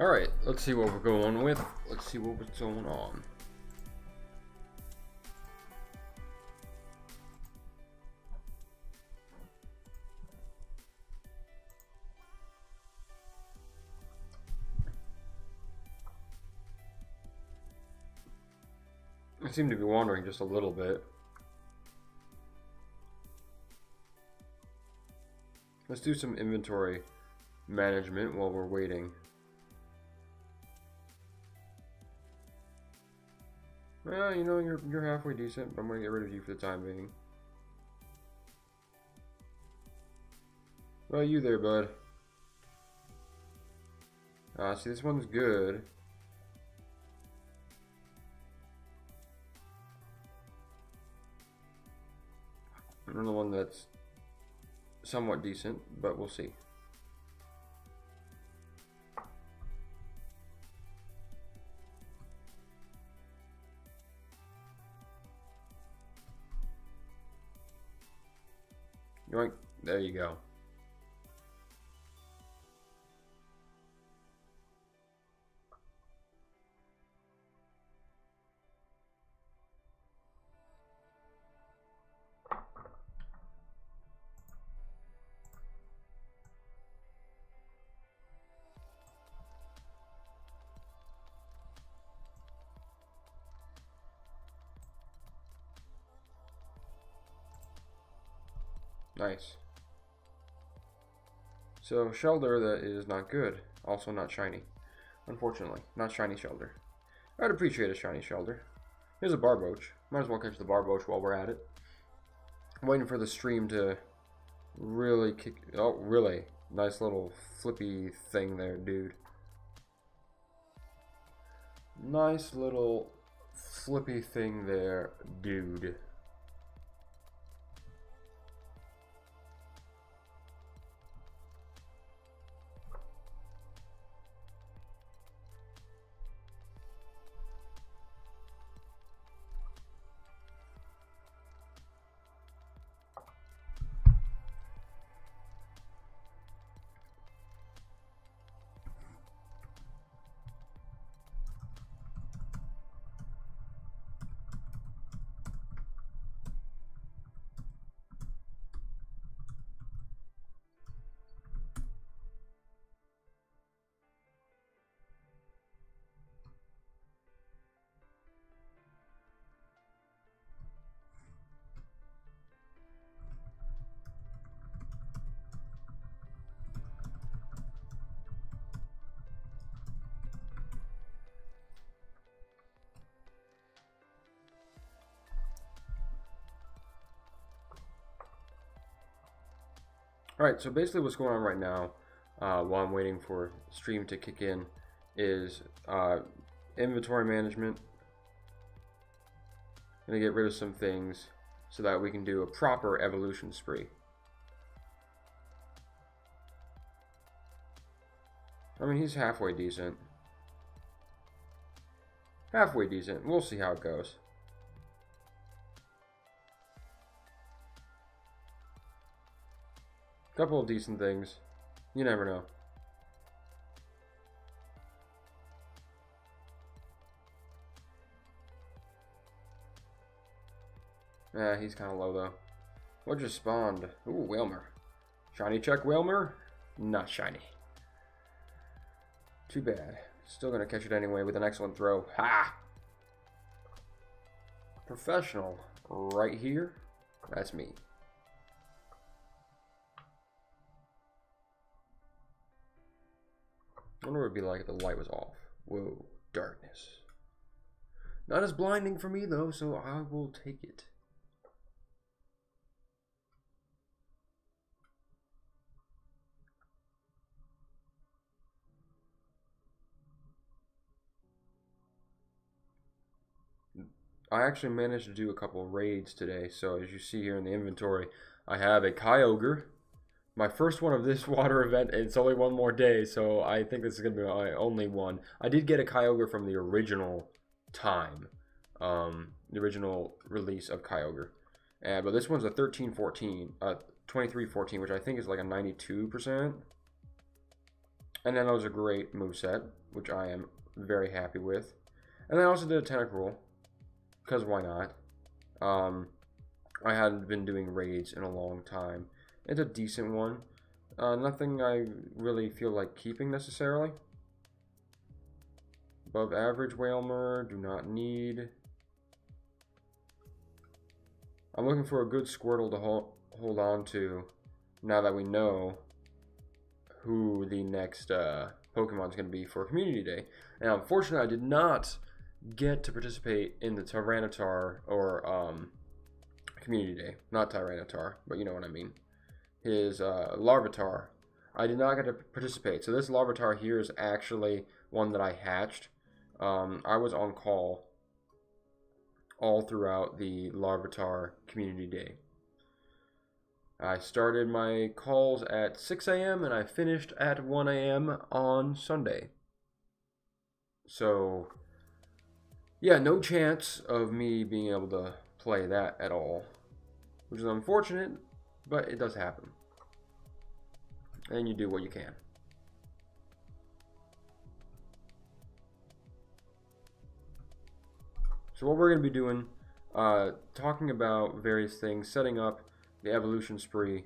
Alright, let's see what we're going with. Let's see what's going on. I seem to be wandering just a little bit. Let's do some inventory management while we're waiting. Well, you know, you're halfway decent, but I'm gonna get rid of you for the time being. Well, you there, bud. See, this one's good. Another one that's somewhat decent, but we'll see. Yoink. There you go. Nice. So, shelter that is not good. Also not shiny. Unfortunately, not shiny shelter. I'd appreciate a shiny shelter. Here's a barboach. Might as well catch the barboach while we're at it. I'm waiting for the stream to really kick. Oh, really? Nice little flippy thing there, dude. Nice little flippy thing there, dude. Alright, so basically what's going on right now, while I'm waiting for stream to kick in, is inventory management. I'm going to get rid of some things so that we can do a proper evolution spree. I mean, he's halfway decent. Halfway decent. We'll see how it goes. Couple of decent things. You never know. He's kind of low though. What just spawned? Ooh, Whalmer. Shiny check Whalmer? Not shiny. Too bad. Still gonna catch it anyway with an excellent throw. Ha! Professional right here. That's me. I wonder what it'd be like if the light was off. Whoa, darkness. Not as blinding for me though, so I will take it. I actually managed to do a couple of raids today, so as you see here in the inventory, I have a Kyogre. My first one of this water event, and it's only one more day, so I think this is going to be my only one. I did get a Kyogre from the original time, the original release of Kyogre. But this one's a 2314, which I think is like a 92%. And then that was a great moveset, which I am very happy with. And then I also did a Tentacruel, because why not? I hadn't been doing raids in a long time. It's a decent one. Nothing I really feel like keeping necessarily. Above average Whalmer, do not need. I'm looking for a good Squirtle to hold on to now that we know who the next Pokemon is going to be for Community Day. And unfortunately, I did not get to participate in the Tyranitar or Community Day. Not Tyranitar, but you know what I mean. His Larvitar. I did not get to participate. So this Larvitar here is actually one that I hatched. I was on call all throughout the Larvitar Community Day. I started my calls at 6 a.m. and I finished at 1 a.m. on Sunday. So, yeah, no chance of me being able to play that at all, which is unfortunate, but it does happen. And you do what you can. So what we're going to be doing, talking about various things, setting up the evolution spree.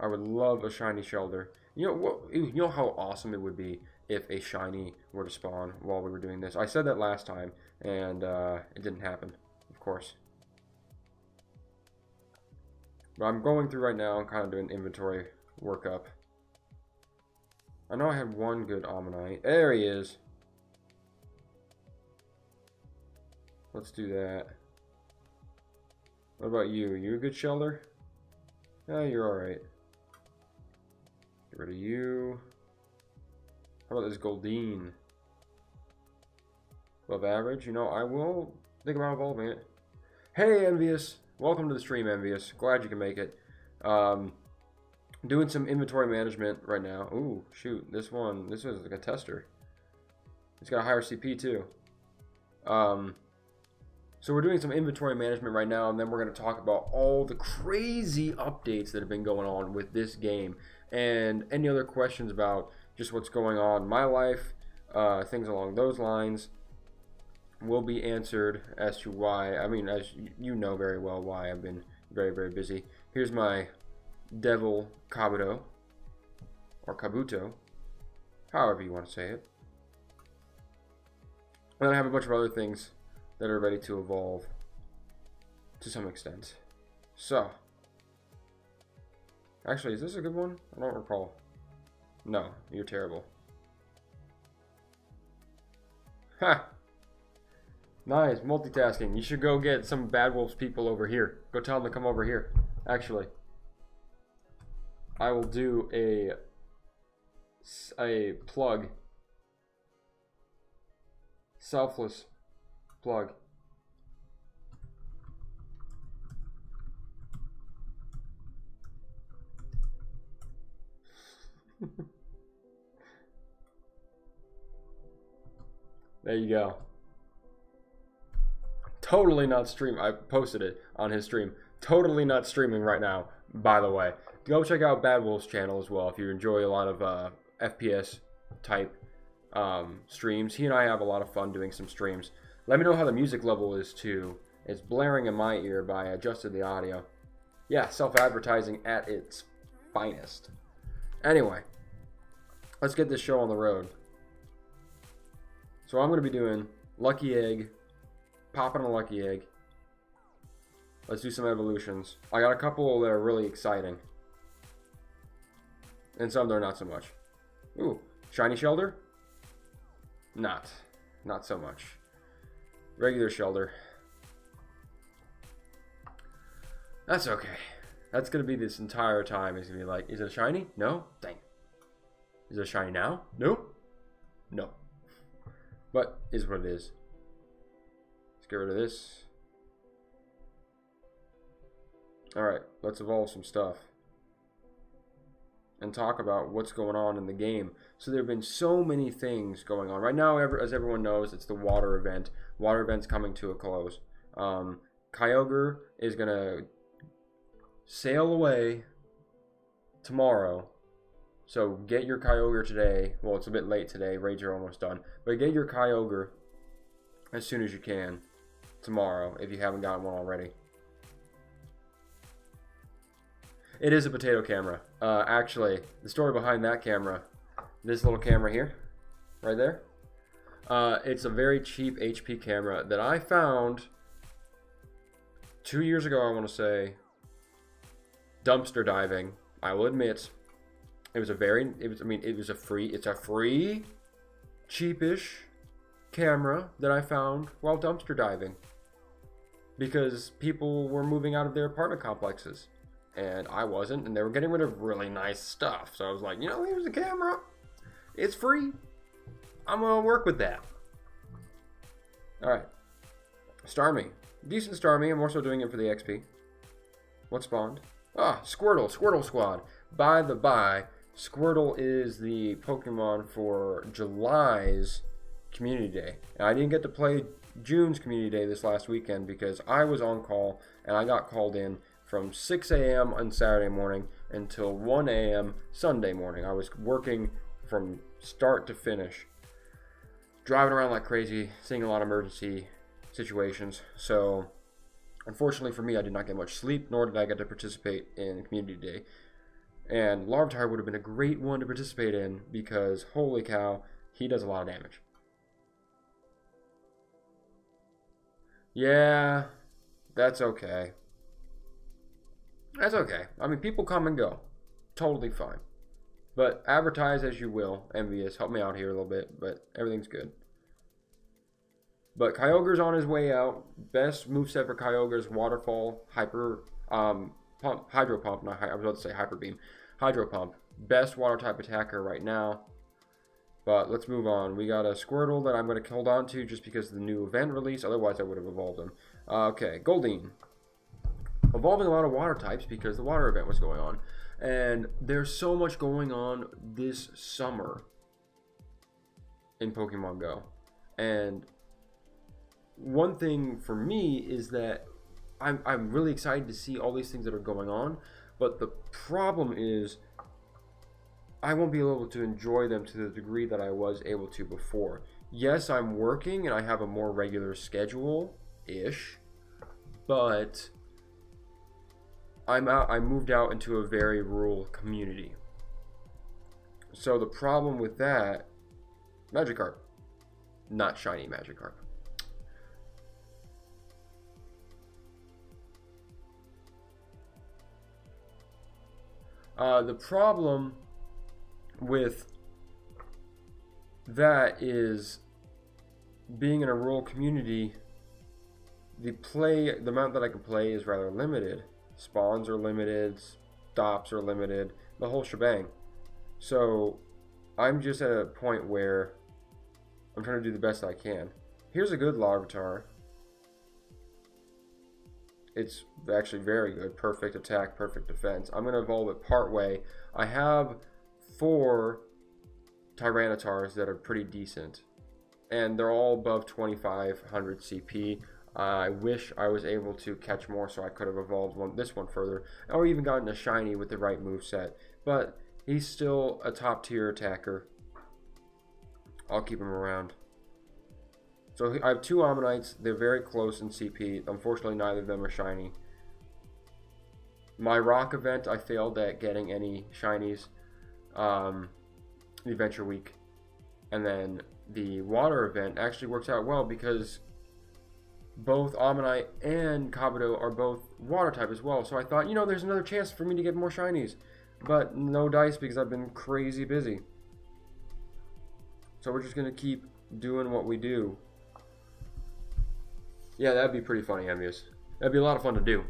I would love a shiny Shelder. You know what? You know how awesome it would be if a shiny were to spawn while we were doing this. I said that last time, and it didn't happen, of course. But I'm going through right now and kind of doing inventory workup. I know I had one good Ammonite. There he is. Let's do that. What about you? You a good Shelder? Yeah, you're alright. Get rid of you. How about this Goldeen? Above average? You know, I will think about evolving it. Hey, Envious! Welcome to the stream, Envious. Glad you can make it. Doing some inventory management right now. Ooh, shoot. This is like a tester. It's got a higher CP, too. So we're doing some inventory management right now, and then we're going to talk about all the crazy updates that have been going on with this game, and any other questions about just what's going on in my life, things along those lines will be answered as to why. I mean, as you know very well, why I've been very, very busy. Here's my Devil Kabuto, or Kabuto, however you want to say it. And then I have a bunch of other things that are ready to evolve to some extent. So, actually, is this a good one? I don't recall. No, you're terrible. Ha! Nice, multitasking. You should go get some Bad Wolves people over here. Go tell them to come over here. Actually, I will do a plug. Selfless plug. There you go. Totally not stream. I posted it on his stream. Totally not streaming right now, by the way. Go check out Bad Wolf's channel as well if you enjoy a lot of FPS type streams. He and I have a lot of fun doing some streams. Let me know how the music level is too. It's blaring in my ear, but I adjusted the audio. Yeah, self-advertising at its finest. Anyway, let's get this show on the road. So I'm going to be doing Lucky Egg, popping a Lucky Egg. Let's do some evolutions. I got a couple that are really exciting. And some that are not so much. Ooh, shiny Shelder? Not so much. Regular Shelder. That's okay. That's gonna be this entire time. It's gonna be like, is it shiny? No? Dang. Is it shiny now? Nope. No. But is what it is. Let's get rid of this. Alright, let's evolve some stuff. And talk about what's going on in the game. So there have been so many things going on. Right now, as everyone knows, it's the water event. Water event's coming to a close. Kyogre is going to sail away tomorrow So get your Kyogre today. Well, it's a bit late today. Raids are almost done. But get your Kyogre as soon as you can tomorrow if you haven't gotten one already. It is a potato camera. Actually, the story behind that camera, this little camera here, right there, it's a very cheap HP camera that I found 2 years ago, I want to say, dumpster diving. I will admit, it's a free, cheapish camera that I found while dumpster diving because people were moving out of their apartment complexes and I wasn't, and they were getting rid of really nice stuff. So I was like, you know, here's the camera. It's free. I'm gonna work with that. All right, Starmie, decent Starmie. I'm also doing it for the XP. What spawned? Ah, Squirtle, Squirtle Squad. By the by, Squirtle is the Pokemon for July's Community Day. And I didn't get to play June's Community Day this last weekend because I was on call and I got called in from 6 a.m. on Saturday morning until 1 a.m. Sunday morning. I was working from start to finish, driving around like crazy, seeing a lot of emergency situations. So unfortunately for me, I did not get much sleep, nor did I get to participate in Community Day. And Larvitar would have been a great one to participate in because, holy cow, he does a lot of damage. Yeah, that's okay. That's okay. I mean, people come and go. Totally fine. But advertise as you will, Envious. Help me out here a little bit, but everything's good. But Kyogre's on his way out. Best moveset for Kyogre is Waterfall, Hydro Pump. I was about to say Hyper Beam. Hydro Pump. Best water type attacker right now. But let's move on. We got a Squirtle that I'm going to hold on to just because of the new event release. Otherwise, I would have evolved him. Okay, Goldeen. Evolving a lot of water types because the water event was going on. And there's so much going on this summer in Pokemon Go. And one thing for me is that I'm really excited to see all these things that are going on. But the problem is I won't be able to enjoy them to the degree that I was able to before. Yes, I'm working and I have a more regular schedule-ish. But I moved out into a very rural community. So the problem with that, Magikarp, not shiny Magikarp. The problem with that is being in a rural community, the amount that I can play is rather limited. Spawns are limited, stops are limited, the whole shebang. So I'm just at a point where I'm trying to do the best I can. Here's a good Larvitar. It's actually very good. Perfect attack, perfect defense. I'm going to evolve it part way. I have 4 Tyrannitars that are pretty decent. And they're all above 2500 CP. I wish I was able to catch more so I could have evolved this one further. Or even gotten a shiny with the right moveset. But he's still a top tier attacker. I'll keep him around. So I have 2 Ammonites. They're very close in CP. Unfortunately, neither of them are shiny. My rock event, I failed at getting any shinies. The Adventure Week. And then the water event actually works out well because both Ammonite and Kabuto are both water type as well. So I thought, you know, there's another chance for me to get more shinies. But no dice because I've been crazy busy. So we're just going to keep doing what we do. Yeah, that'd be pretty funny, Envious. That'd be a lot of fun to do.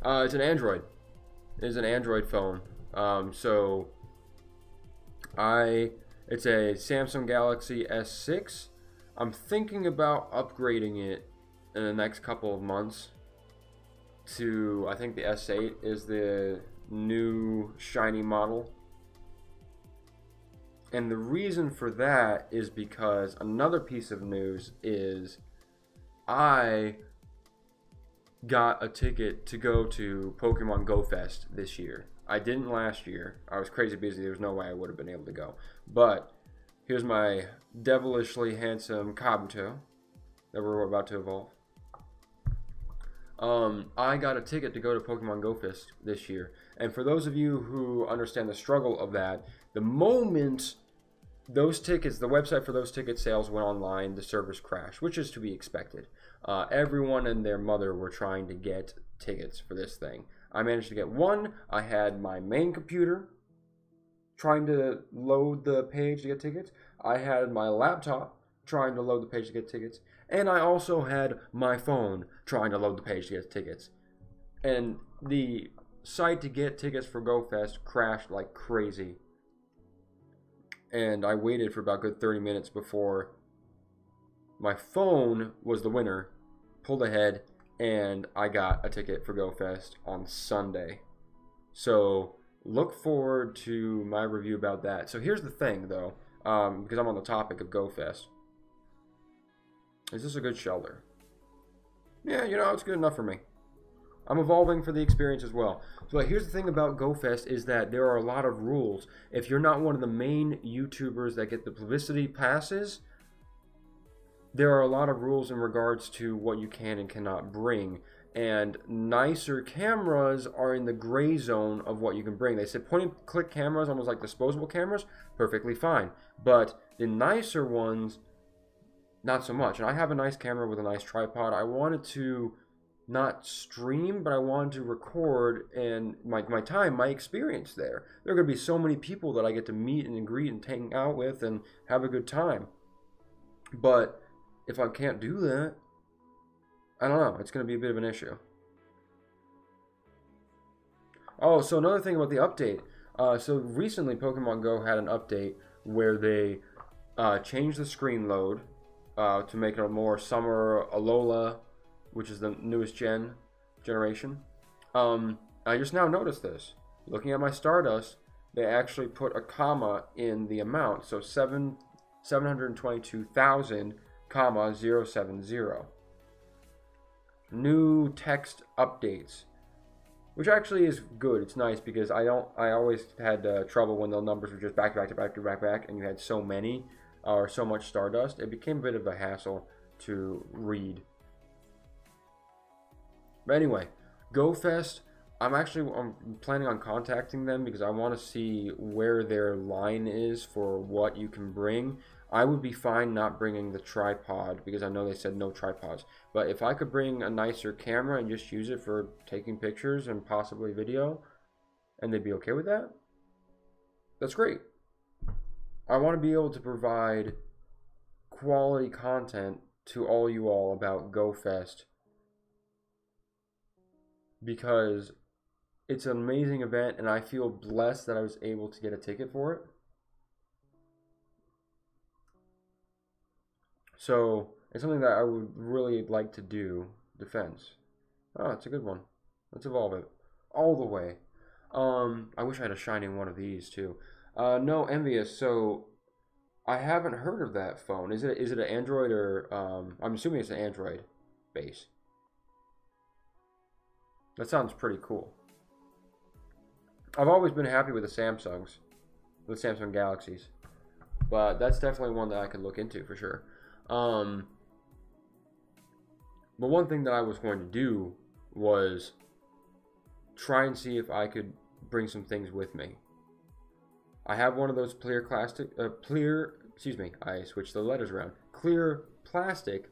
It's an Android. It's an Android phone. It's a Samsung Galaxy S6. I'm thinking about upgrading it in the next couple of months to, I think the S8 is the new shiny model. And the reason for that is because another piece of news is I got a ticket to go to Pokemon Go Fest this year. I didn't last year. I was crazy busy. There was no way I would have been able to go. But here's my devilishly handsome Kabuto that we're about to evolve. I got a ticket to go to Pokemon Go Fest this year. And for those of you who understand the struggle of that, the moment those tickets, the website for those ticket sales went online, the servers crashed, which is to be expected. Everyone and their mother were trying to get tickets for this thing. I managed to get one. I had my main computer trying to load the page to get tickets. I had my laptop trying to load the page to get tickets. And I also had my phone trying to load the page to get tickets. And the site to get tickets for GoFest crashed like crazy. And I waited for about a good 30 minutes before my phone was the winner, pulled ahead, and I got a ticket for GoFest on Sunday. So look forward to my review about that. So here's the thing, though, because I'm on the topic of GoFest. Is this a good shelter? Yeah, you know, it's good enough for me. I'm evolving for the experience as well. So here's the thing about GoFest is that there are a lot of rules. If you're not one of the main YouTubers that get the publicity passes, there are a lot of rules in regards to what you can and cannot bring. And nicer cameras are in the gray zone of what you can bring. They said point and click cameras, almost like disposable cameras, perfectly fine. But the nicer ones, not so much. And I have a nice camera with a nice tripod. I wanted to not stream, but I wanted to record and my experience there. There are going to be so many people that I get to meet and greet and hang out with and have a good time. But if I can't do that, I don't know. It's going to be a bit of an issue. Oh, so another thing about the update. So recently Pokemon Go had an update where they changed the screen load to make it a more Summer Alola, which is the newest generation. I just now noticed this. Looking at my Stardust, they actually put a comma in the amount. So 722,000, 070. New text updates, which actually is good. It's nice because I always had trouble when the numbers were just back to back, and you had so many or so much Stardust. It became a bit of a hassle to read. But anyway, GoFest, I'm planning on contacting them because I want to see where their line is for what you can bring. I would be fine not bringing the tripod because I know they said no tripods. But if I could bring a nicer camera and just use it for taking pictures and possibly video, and they'd be okay with that, that's great. I want to be able to provide quality content to all you all about GoFest because it's an amazing event and I feel blessed that I was able to get a ticket for it. So it's something that I would really like to do. Defense. Oh, it's a good one. Let's evolve it all the way. I wish I had a shiny one of these too. No, Envious. So I haven't heard of that phone. Is it an Android or I'm assuming it's an Android base. That sounds pretty cool. I've always been happy with the Samsungs, with Samsung Galaxies, but that's definitely one that I could look into for sure. But one thing that I was going to do was try and see if I could bring some things with me. I have one of those clear plastic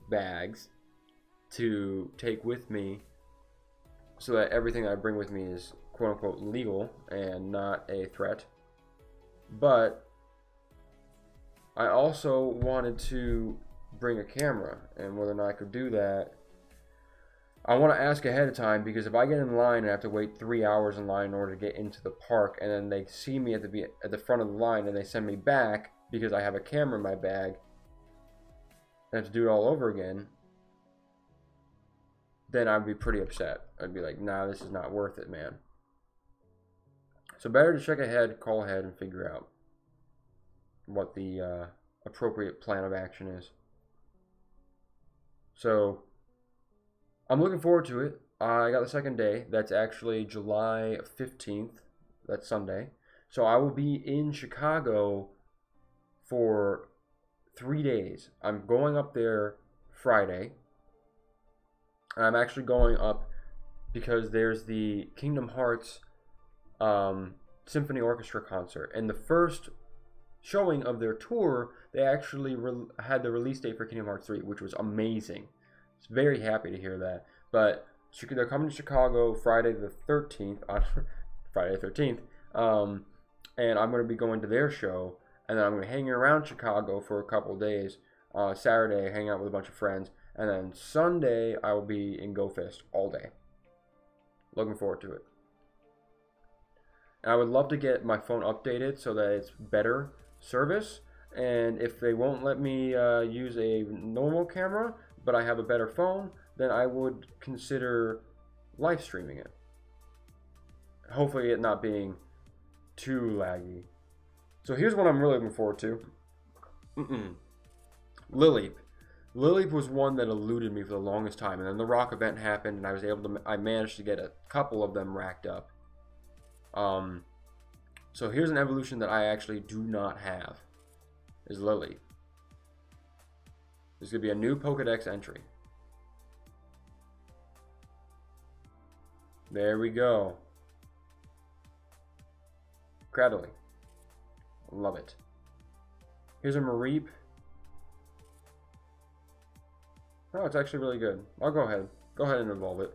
bags to take with me so that everything that I bring with me is quote-unquote legal and not a threat. But I also wanted to bring a camera, and whether or not I could do that, I want to ask ahead of time, because if I get in line and I have to wait 3 hours in line in order to get into the park, and then they see me at the front of the line and they send me back because I have a camera in my bag and I have to do it all over again, then I'd be pretty upset. I'd be like, nah, this is not worth it, man. So better to check ahead, call ahead, and figure out what the appropriate plan of action is. So I'm looking forward to it. I got the second day. That's actually July 15th. That's Sunday. So I will be in Chicago for 3 days. I'm going up there Friday. And I'm actually going up because there's the Kingdom Hearts Symphony Orchestra concert. And the first showing of their tour, they actually had the release date for Kingdom Hearts 3, which was amazing. I was very happy to hear that. But they're coming to Chicago Friday the 13th. Friday the 13th. And I'm going to be going to their show. And then I'm going to hang around Chicago for a couple days. Saturday, hang out with a bunch of friends. And then Sunday, I will be in GoFest all day. Looking forward to it. And I would love to get my phone updated so that it's better service. And if they won't let me use a normal camera, but I have a better phone, then I would consider live streaming it. Hopefully it not being too laggy. So here's what I'm really looking forward to. Lily. Lily was one that eluded me for the longest time, and then the rock event happened, and I managed to get a couple of them racked up. So here's an evolution that I actually do not have, is Lily. There's going to be a new Pokedex entry. There we go. Cradley. Love it. Here's a Mareep. Oh, it's actually really good. I'll go ahead. Go ahead and evolve it.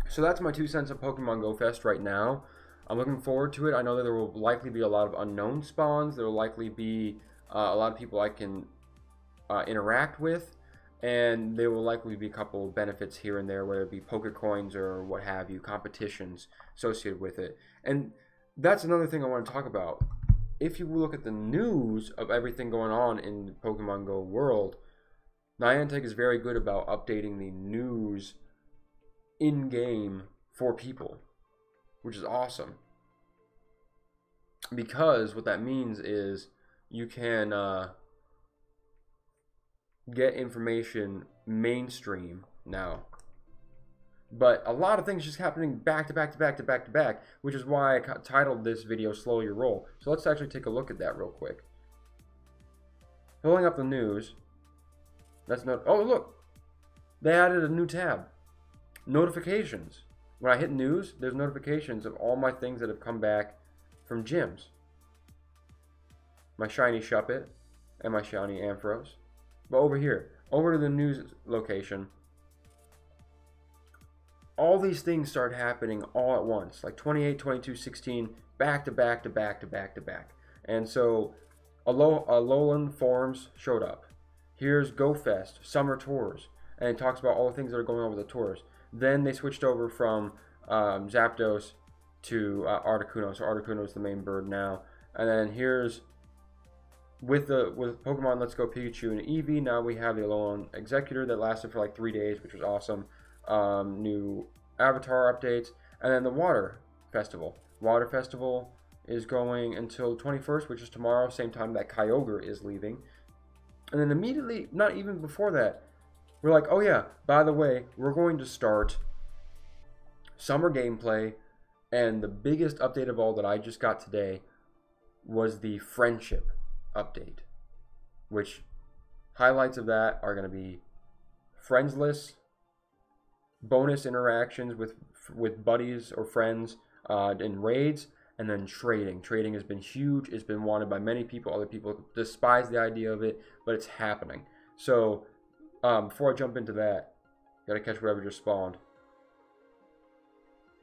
So that's my 2 cents of Pokemon Go Fest right now. I'm looking forward to it. I know that there will likely be a lot of unknown spawns. There will likely be a lot of people I can interact with. And there will likely be a couple of benefits here and there, whether it be Pokecoins or what have you, competitions associated with it. And that's another thing I want to talk about. If you look at the news of everything going on in the Pokemon Go world, Niantic is very good about updating the news in-game for people, which is awesome. Because what that means is you can get information mainstream now. But a lot of things just happening back to back to back to back to back, which is why I titled this video Slow Your Roll. So let's actually take a look at that real quick. Pulling up the news. That's not. Oh, look. They added a new tab. Notifications. When I hit news, there's notifications of all my things that have come back from gyms. My shiny Shuppet and my shiny Ampharos. But over here, over to the news location, all these things start happening all at once. Like 28, 22, 16, back to back to back to back to back. And so Alolan forms showed up. Here's GoFest, summer tours, and it talks about all the things that are going on with the tours. Then they switched over from Zapdos to Articuno, so Articuno is the main bird now. And then here's with Pokemon Let's Go Pikachu and Eevee. Now we have the Alolan Executor that lasted for like 3 days, which was awesome. New Avatar updates, and then the Water Festival. Water Festival is going until 21st, which is tomorrow, same time that Kyogre is leaving. And then immediately, not even before that, we're like, oh yeah, by the way, we're going to start summer gameplay. And the biggest update of all that I just got today was the friendship update, which highlights of that are going to be friends list, bonus interactions with buddies or friends in raids, and then trading. Trading has been huge. It's been wanted by many people. Other people despise the idea of it, but it's happening. So before I jump into that, gotta catch whatever just spawned.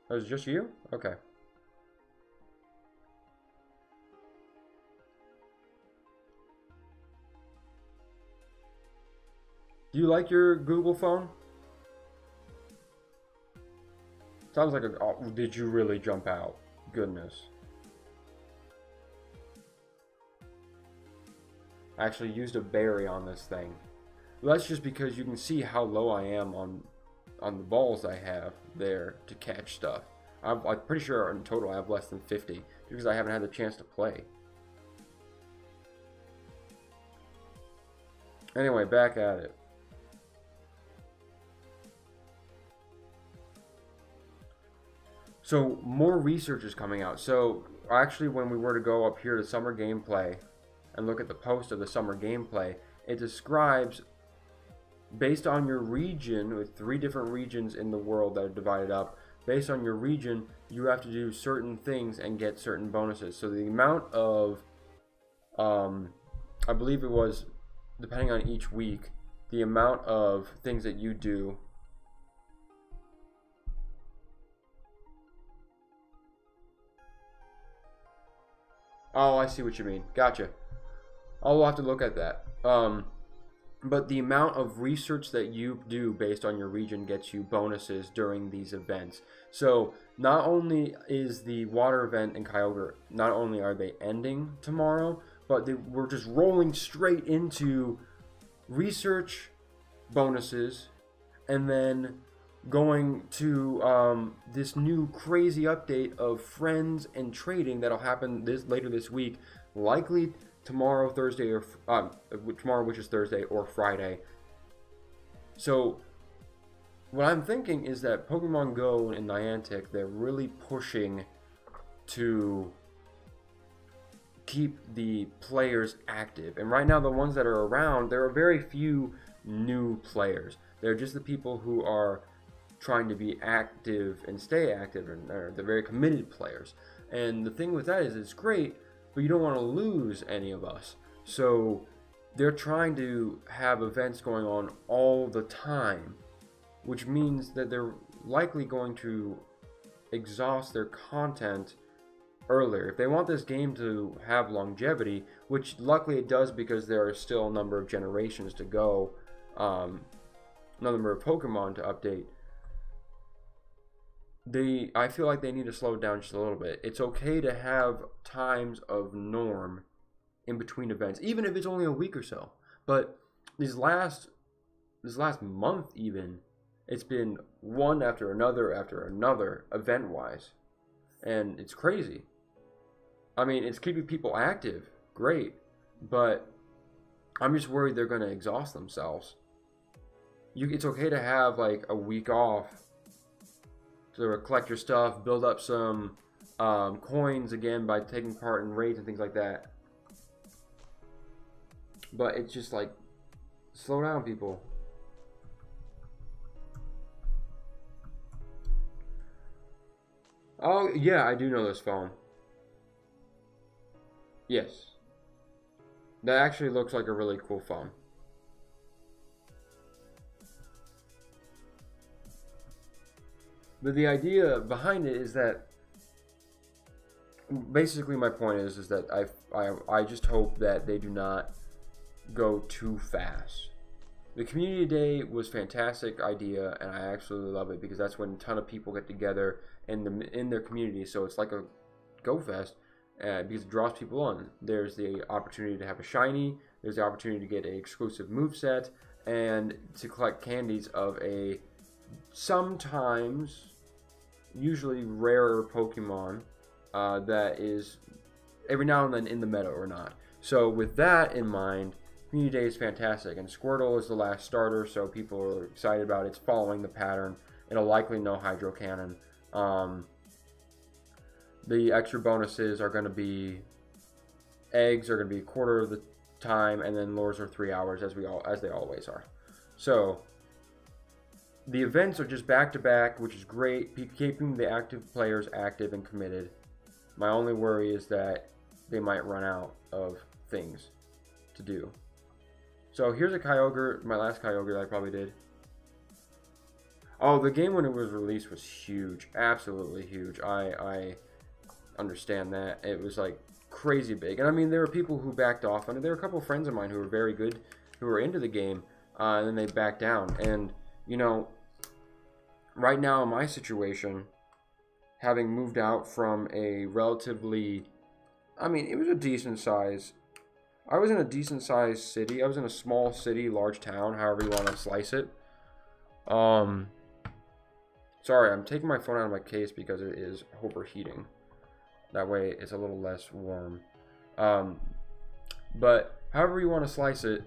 Oh, is it just you? Okay. Do you like your Google phone? Sounds like a... Oh, did you really jump out? Goodness. I actually used a berry on this thing. Well, that's just because you can see how low I am on the balls I have there to catch stuff. I'm pretty sure in total I have less than 50 because I haven't had the chance to play. Anyway, back at it. So more research is coming out. So actually, when we were to go up here to summer gameplay and look at the post of the summer gameplay, it describes, based on your region, with 3 different regions in the world that are divided up, based on your region, you have to do certain things and get certain bonuses. So the amount of, I believe it was, depending on each week, the amount of things that you do. Oh, I see what you mean. Gotcha. I'll have to look at that. But the amount of research that you do based on your region gets you bonuses during these events. So not only is the water event in Kyogre, not only are they ending tomorrow, but we're just rolling straight into research bonuses, and then going to this new crazy update of friends and trading that'll happen later this week, likely tomorrow, Thursday, or tomorrow, which is Thursday, or Friday. So what I'm thinking is that Pokemon Go and Niantic, they're really pushing to keep the players active. And right now, the ones that are around, there are very few new players. They're just the people who are trying to be active and stay active, and they're very committed players. And the thing with that is, it's great, but you don't want to lose any of us. So they're trying to have events going on all the time, which means that they're likely going to exhaust their content earlier. If they want this game to have longevity, which luckily it does because there are still a number of generations to go, another number of Pokemon to update, I feel like they need to slow it down just a little bit. It's okay to have times of norm in between events, even if it's only a week or so. But this last month even, it's been one after another event-wise, and it's crazy. I mean, it's keeping people active, great, but I'm just worried they're going to exhaust themselves. It's okay to have like a week off to collect your stuff, build up some coins again by taking part in raids and things like that. But it's just like, slow down, people. Oh, yeah, I do know this phone. Yes. That actually looks like a really cool phone. But the idea behind it is that, basically my point is that I just hope that they do not go too fast. The community day was a fantastic idea, and I absolutely love it because that's when a ton of people get together in their community. So it's like a Go Fest because it draws people on. There's the opportunity to have a shiny. There's the opportunity to get an exclusive moveset and to collect candies of a sometimes, usually rarer Pokemon that is every now and then in the meta or not. So with that in mind, Community Day is fantastic, and Squirtle is the last starter, so people are excited about it. It's following the pattern. It'll likely know Hydro Cannon. The extra bonuses are going to be eggs are going to be a quarter of the time, and then lures are 3 hours as they always are. So the events are just back to back, which is great, keeping the active players active and committed. My only worry is that they might run out of things to do. So here's a Kyogre, my last Kyogre that I probably did. Oh, the game when it was released was huge, absolutely huge. I understand that. It was like crazy big. And I mean, there were people who backed off on it. There were a couple of friends of mine who were very good, who were into the game, and then they backed down. And, you know, right now in my situation, having moved out from a relatively, I mean, it was a decent size. I was in a decent sized city. I was in a small city, large town, however you want to slice it. Sorry, I'm taking my phone out of my case because it is overheating. That way it's a little less warm. But however you want to slice it,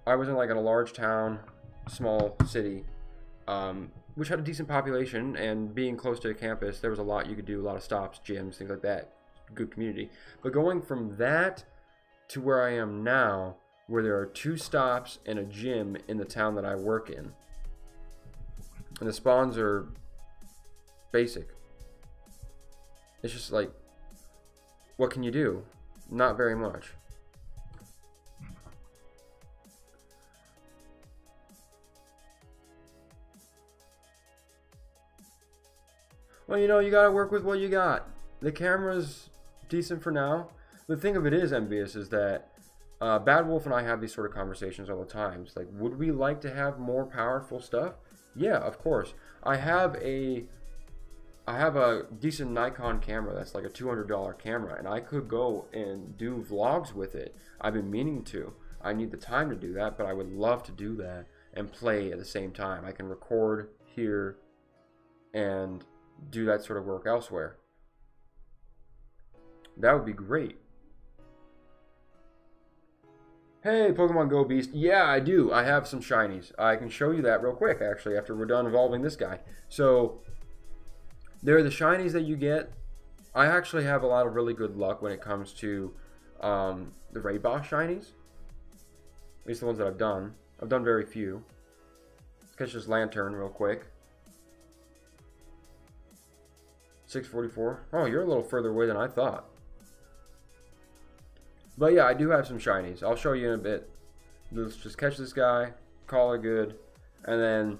I was in like in a large town, small city, which had a decent population, and being close to a campus, there was a lot you could do, a lot of stops, gyms, things like that. Good community. But going from that to where I am now, where there are 2 stops and a gym in the town that I work in, and the spawns are basic. It's just like, what can you do? Not very much. Well, you know, you gotta work with what you got. The camera's decent for now. The thing of it is, Envious, is that Bad Wolf and I have these sort of conversations all the time. It's like, would we like to have more powerful stuff? Yeah, of course. I have a decent Nikon camera that's like a $200 camera, and I could go and do vlogs with it. I've been meaning to. I need the time to do that, but I would love to do that and play at the same time. I can record here and do that sort of work elsewhere. That would be great. Hey, Pokemon Go Beast. Yeah, I do. I have some shinies. I can show you that real quick, actually, after we're done evolving this guy. So, they're the shinies that you get. I actually have a lot of really good luck when it comes to the raid boss shinies. At least the ones that I've done. I've done very few. Let's catch this Lantern real quick. 644. Oh, you're a little further away than I thought. But yeah, I do have some shinies. I'll show you in a bit. Let's just catch this guy, call it good, and then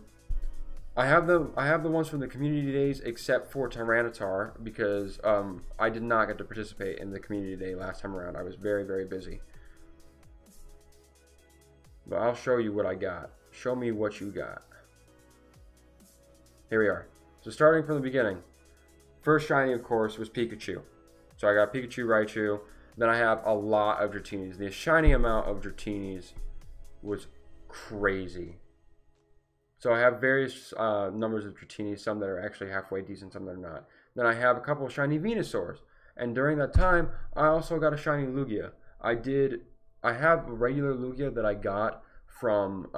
I have the ones from the community days, except for Tyranitar, because I did not get to participate in the community day last time around. I was very, very busy. But I'll show you what I got. Show me what you got. Here we are. So starting from the beginning, first shiny, of course, was Pikachu. So I got Pikachu, Raichu. Then I have a lot of Dratinis. The shiny amount of Dratinis was crazy. So I have various numbers of Dratinis, some that are actually halfway decent, some that are not. Then I have a couple of shiny Venusaurs. And during that time, I also got a shiny Lugia. I have a regular Lugia that I got from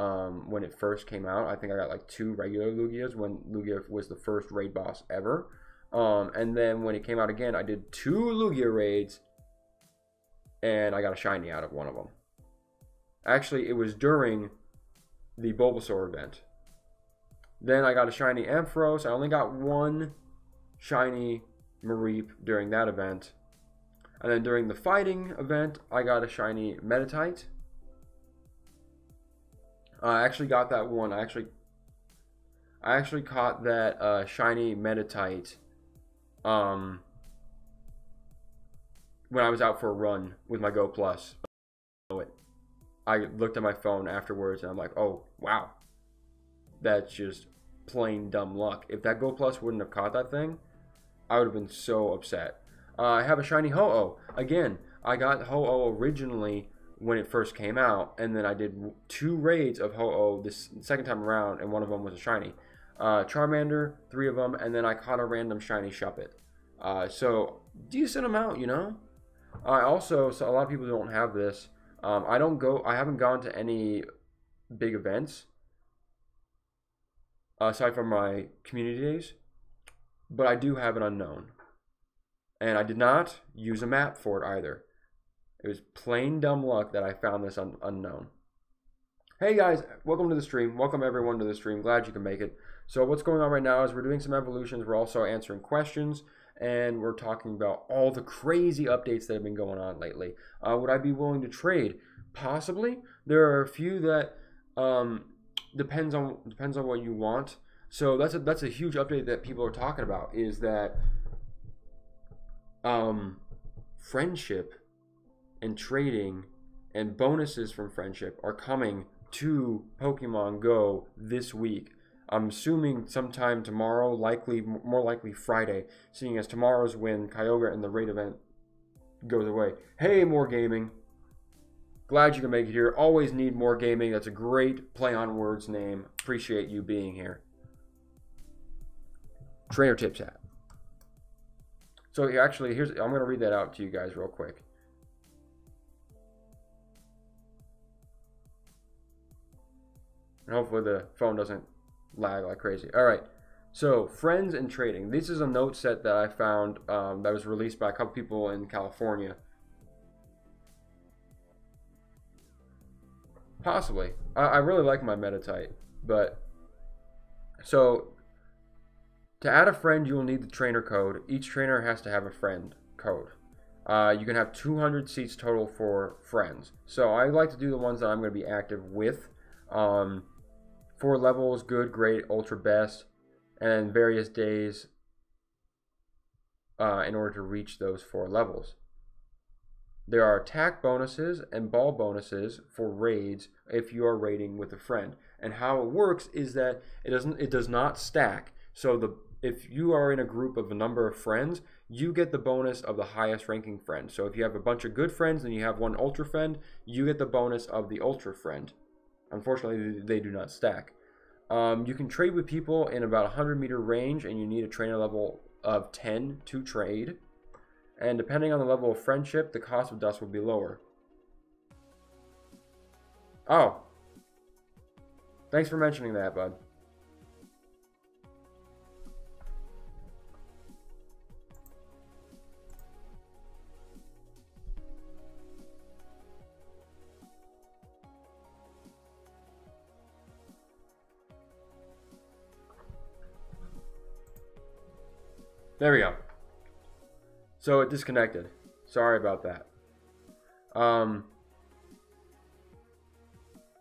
when it first came out. I think I got like 2 regular Lugias when Lugia was the first raid boss ever. And then when it came out again, I did 2 Lugia raids, and I got a shiny out of one of them. Actually, it was during the Bulbasaur event. Then I got a shiny Ampharos. I only got 1 shiny Mareep during that event. And then during the fighting event, I got a shiny Meditite. I actually got that one. I actually caught that shiny Meditite when I was out for a run with my Go Plus. I looked at my phone afterwards and I'm like, oh, wow. That's just plain dumb luck. If that Go Plus wouldn't have caught that thing, I would have been so upset. I have a shiny Ho-Oh. Again, I got Ho-Oh originally when it first came out, and then I did 2 raids of Ho-Oh this second time around, and one of them was a shiny. Charmander, 3 of them, and then I caught a random shiny Shuppet. So, decent amount, you know? Also, so a lot of people don't have this. I haven't gone to any big events aside from my community days, but I do have an unknown, and I did not use a map for it either. It was plain dumb luck that I found this unknown. Hey guys, welcome to the stream. Welcome everyone to the stream. Glad you can make it. So what's going on right now is we're doing some evolutions. We're also answering questions, and we're talking about all the crazy updates that have been going on lately. Would I be willing to trade? Possibly. There are a few that depends on what you want. So that's a huge update that people are talking about, is that friendship and trading and bonuses from friendship are coming to Pokemon Go this week. I'm assuming sometime tomorrow, more likely Friday, seeing as tomorrow's when Kyogre and the raid event goes away. Hey, More Gaming. Glad you can make it here. Always need More Gaming. That's a great play on words name. Appreciate you being here. Trainer Tip Chat. So actually, I'm going to read that out to you guys real quick. And hopefully the phone doesn't lag like crazy. All right. So, friends and trading. This is a note set that I found that was released by a couple people in California. Possibly. I really like my Metatite, but so to add a friend, you will need the trainer code. Each trainer has to have a friend code. You can have 200 seats total for friends. So I like to do the ones that I'm going to be active with. 4 levels, good, great, ultra, best, and various days in order to reach those 4 levels. There are attack bonuses and ball bonuses for raids if you are raiding with a friend. And how it works is that it does not stack. So if you are in a group of a number of friends, you get the bonus of the highest ranking friend. So if you have a bunch of good friends and you have one ultra friend, you get the bonus of the ultra friend. Unfortunately, they do not stack. You can trade with people in about 100-meter range, and you need a trainer level of 10 to trade. And depending on the level of friendship, the cost of dust will be lower. Oh. Thanks for mentioning that, bud. There we go. So it disconnected. Sorry about that.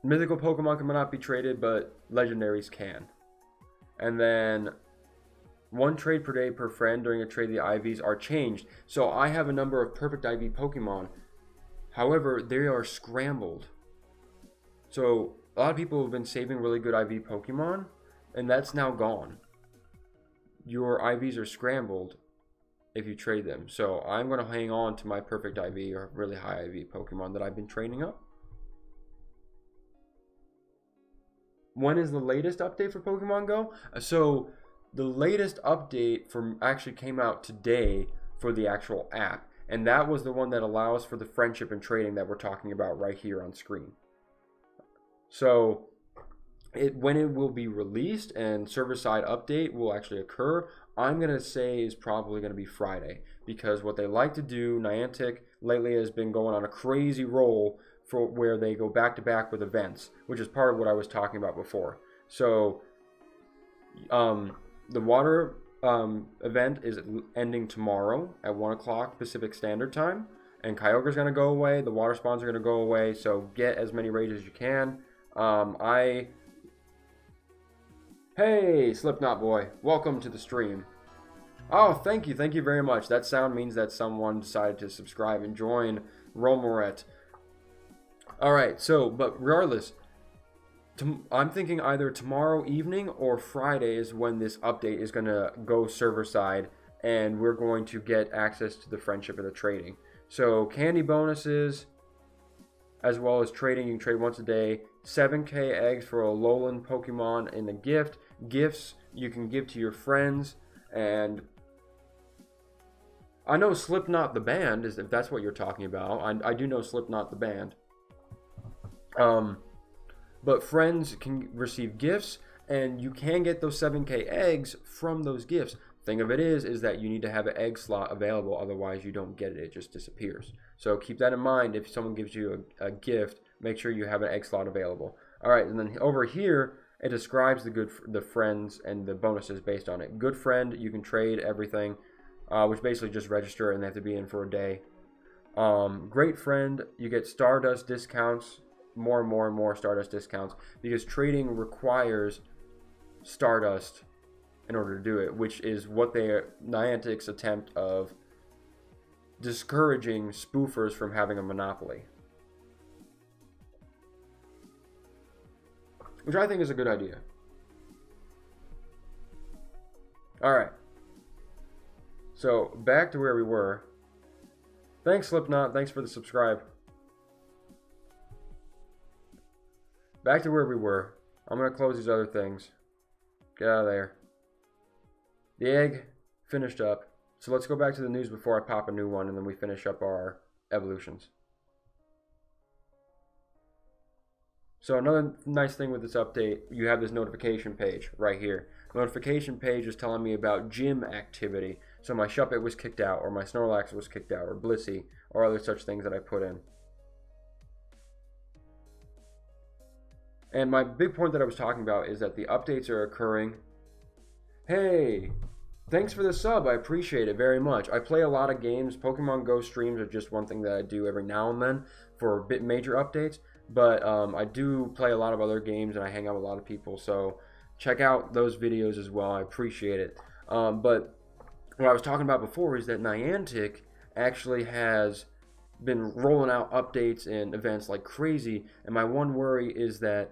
Mythical Pokemon cannot be traded, but legendaries can. And then 1 trade per day per friend. During a trade, the IVs are changed. So I have a number of perfect IV Pokemon. However, they are scrambled. So a lot of people have been saving really good IV Pokemon, and that's now gone. Your IVs are scrambled if you trade them. So I'm going to hang on to my perfect IV or really high IV Pokemon that I've been training up. When is the latest update for Pokemon Go? So the latest update actually came out today for the actual app. And that was the one that allows for the friendship and trading that we're talking about right here on screen. So when it will be released and server-side update will actually occur, I'm going to say is probably going to be Friday. Because what they like to do, Niantic lately has been going on a crazy roll for where they go back-to-back with events, which is part of what I was talking about before. So the water event is ending tomorrow at 1 o'clock Pacific Standard Time. And Kyogre's going to go away. The water spawns are going to go away. So get as many raids as you can. Hey, Slipknot boy, welcome to the stream. Oh, thank you very much. That sound means that someone decided to subscribe and join Romoret. Alright, so, but regardless, I'm thinking either tomorrow evening or Friday is when this update is going to go server side, and we're going to get access to the friendship and the trading. So, candy bonuses, as well as trading. You can trade once a day. 7k eggs for a Alolan Pokemon in the gift. Gifts you can give to your friends. And I know Slipknot the band, is if that's what you're talking about. I do know Slipknot the band. But friends can receive gifts, and you can get those 7k eggs from those gifts. Thing of it is that you need to have an egg slot available, otherwise you don't get it. It just disappears. So keep that in mind. If someone gives you a gift, make sure you have an egg slot available. All right, and then over here it describes the friends and the bonuses based on it. Good friend, you can trade everything, which basically just register and they have to be in for a day. Great friend, you get Stardust discounts, more and more Stardust discounts, because trading requires Stardust in order to do it, which is what Niantic's attempt of discouraging spoofers from having a monopoly, which I think is a good idea. Alright, so back to where we were. Thanks, Slipknot, thanks for the subscribe. Back to where we were. I'm going to close these other things. Get out of there. The egg finished up. So let's go back to the news before I pop a new one, and then we finish up our evolutions. So another nice thing with this update, you have this notification page right here. Notification page is telling me about gym activity. So my Shuppet was kicked out, or my Snorlax was kicked out, or Blissey, or other such things that I put in. And my big point that I was talking about is that the updates are occurring. Hey, thanks for the sub. I appreciate it very much. I play a lot of games. Pokemon Go streams are just one thing that I do every now and then for major updates. But I do play a lot of other games, and I hang out with a lot of people. So check out those videos as well. I appreciate it. But what I was talking about before is that Niantic actually has been rolling out updates and events like crazy. And my one worry is that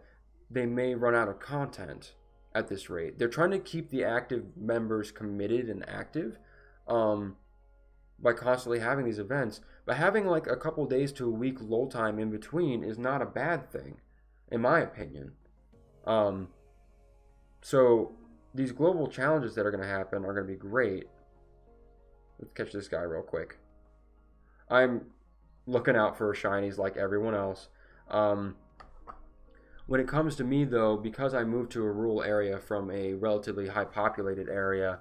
they may run out of content at this rate. They're trying to keep the active members committed and active by constantly having these events. But having like a couple days to a week lull time in between is not a bad thing, in my opinion. So these global challenges that are going to happen are going to be great. Let's catch this guy real quick. I'm looking out for shinies like everyone else. When it comes to me, though, because I moved to a rural area from a relatively high populated area,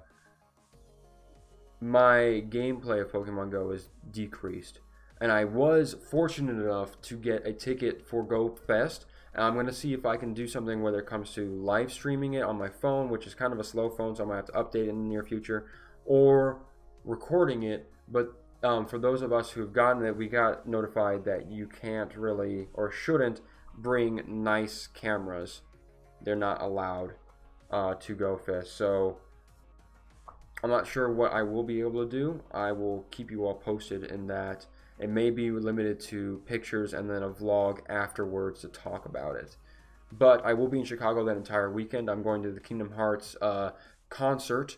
my gameplay of Pokemon Go is decreased. And I was fortunate enough to get a ticket for Go Fest. And I'm going to see if I can do something whether it comes to live streaming it on my phone, which is kind of a slow phone, so I might have to update it in the near future, or recording it. But for those of us who've gotten it, we got notified that you can't really or shouldn't bring nice cameras. They're not allowed to Go Fest. So I'm not sure what I will be able to do. I will keep you all posted in that. It may be limited to pictures and then a vlog afterwards to talk about it. But I will be in Chicago that entire weekend. I'm going to the Kingdom Hearts concert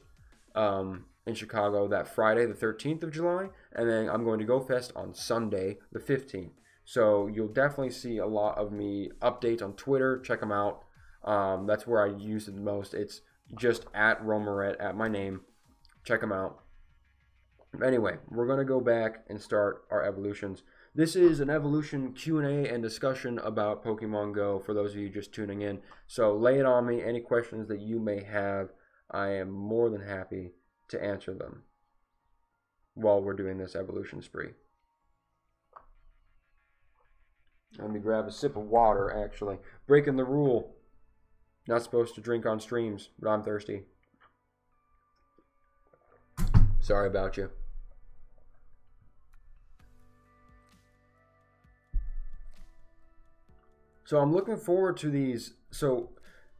in Chicago that Friday, the 13th of July. And then I'm going to Go Fest on Sunday, the 15th. So you'll definitely see a lot of me updates on Twitter. Check them out. That's where I use it the most. It's just at Romaret, at my name. Check them out. Anyway, we're going to go back and start our evolutions. This is an evolution Q&A and discussion about Pokemon Go for those of you just tuning in. So lay it on me. Any questions that you may have, I am more than happy to answer them while we're doing this evolution spree. Let me grab a sip of water, actually. Breaking the rule. Not supposed to drink on streams, but I'm thirsty. Sorry about you. So I'm looking forward to these. So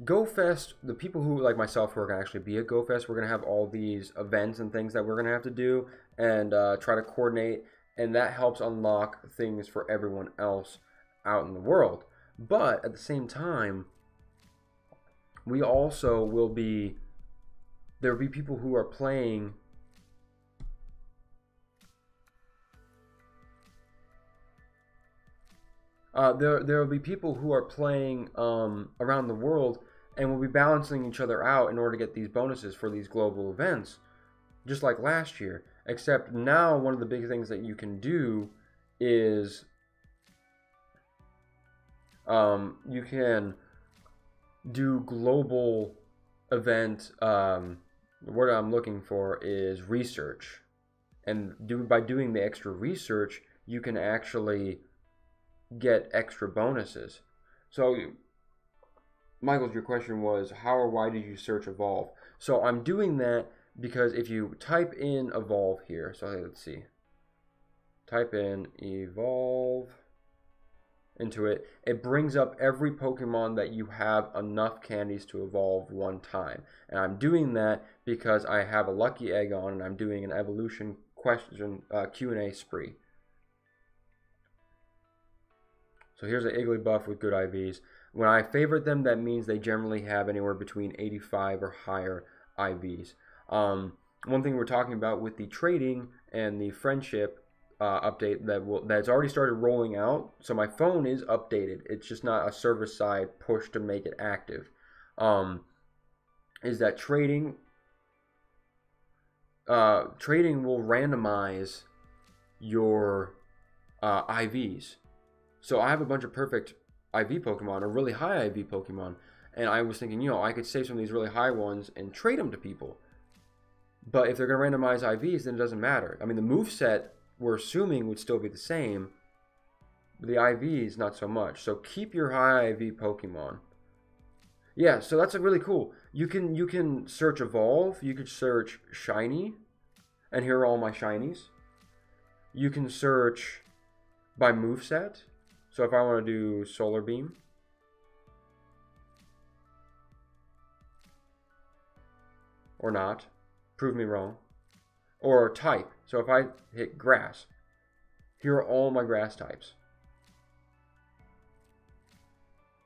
Go Fest, the people who, like myself, who are going to actually be at Go Fest, we're going to have all these events and things that we're going to have to do and try to coordinate. And that helps unlock things for everyone else out in the world. But at the same time, we also will be, there will be people who are playing there will be people who are playing around the world, and we'll be balancing each other out in order to get these bonuses for these global events, just like last year. Except now one of the big things that you can do is you can do global event. The word I'm looking for is research, and by doing the extra research, you can actually get extra bonuses. So Michael, your question was how or why did you search evolve? So I'm doing that because if you type in evolve here, so let's see, type in evolve into it, it brings up every Pokemon that you have enough candies to evolve one time. And I'm doing that because I have a lucky egg on and I'm doing an evolution question Q&A spree. So here's an Igglybuff with good IVs. When I favorite them, that means they generally have anywhere between 85 or higher IVs. One thing we're talking about with the trading and the friendship update that's already started rolling out. So my phone is updated. It's just not a server-side push to make it active. Is that trading will randomize your IVs. So I have a bunch of perfect IV Pokemon or really high IV Pokemon. And I was thinking, you know, I could save some of these really high ones and trade them to people. But if they're going to randomize IVs, then it doesn't matter. I mean, the moveset we're assuming would still be the same. But the IVs, not so much. So keep your high IV Pokemon. Yeah, so that's really cool. You can search Evolve. You could search Shiny. And here are all my Shinies. You can search by moveset. So if I want to do Solar Beam. Or not. Prove me wrong. Or type. So if I hit Grass. Here are all my grass types.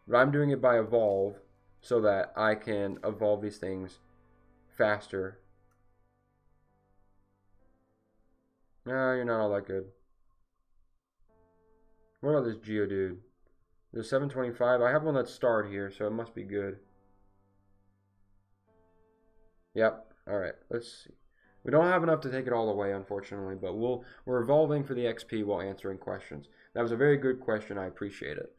But I'm doing it by Evolve so that I can evolve these things faster. Nah, you're not all that good. What about this Geodude? There's 725. I have one that's starred here, so it must be good. Yep. Alright, let's see. We don't have enough to take it all away, unfortunately, but we're evolving for the XP while answering questions. That was a very good question. I appreciate it.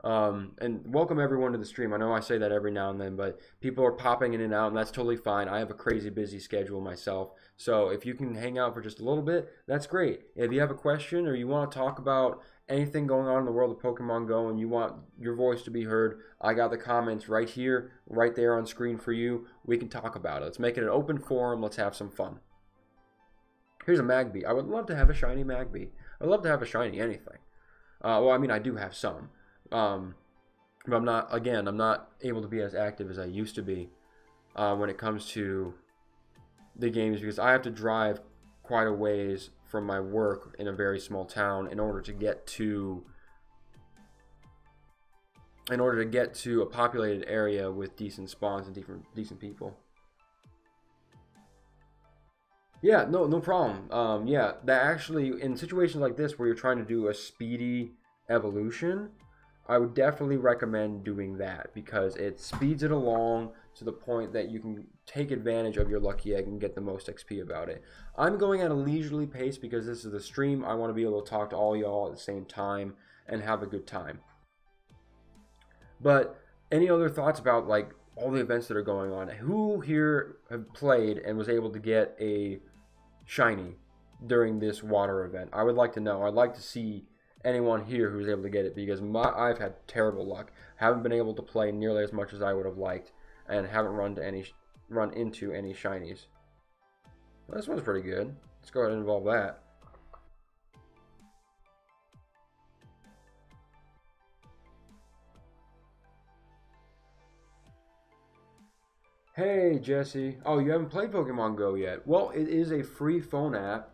And welcome everyone to the stream. I know I say that every now and then, but people are popping in and out, and that's totally fine. I have a crazy busy schedule myself, so if you can hang out for just a little bit, that's great. If you have a question or you want to talk about anything going on in the world of Pokemon Go and you want your voice to be heard, I got the comments right here, right there on screen for you. We can talk about it. Let's make it an open forum. Let's have some fun. Here's a Magby. I would love to have a shiny Magby. I'd love to have a shiny anything. Well, I mean, I do have some. But I'm not able to be as active as I used to be when it comes to the games, because I have to drive quite a ways from my work in a very small town in order to get to a populated area with decent spawns and decent people. Yeah, no problem. Yeah, that actually, in situations like this where you're trying to do a speedy evolution, I would definitely recommend doing that because it speeds it along to the point that you can take advantage of your lucky egg and get the most XP about it. I'm going at a leisurely pace because this is the stream. I want to be able to talk to all y'all at the same time and have a good time. But any other thoughts about like all the events that are going on? Who here have played and was able to get a shiny during this water event? I would like to know. I'd like to see anyone here who's able to get it, because I've had terrible luck. Haven't been able to play nearly as much as I would have liked, and haven't run into any shinies. Well, this one's pretty good. Let's go ahead and evolve that. Hey Jesse. Oh, you haven't played Pokemon Go yet? Well, it is a free phone app.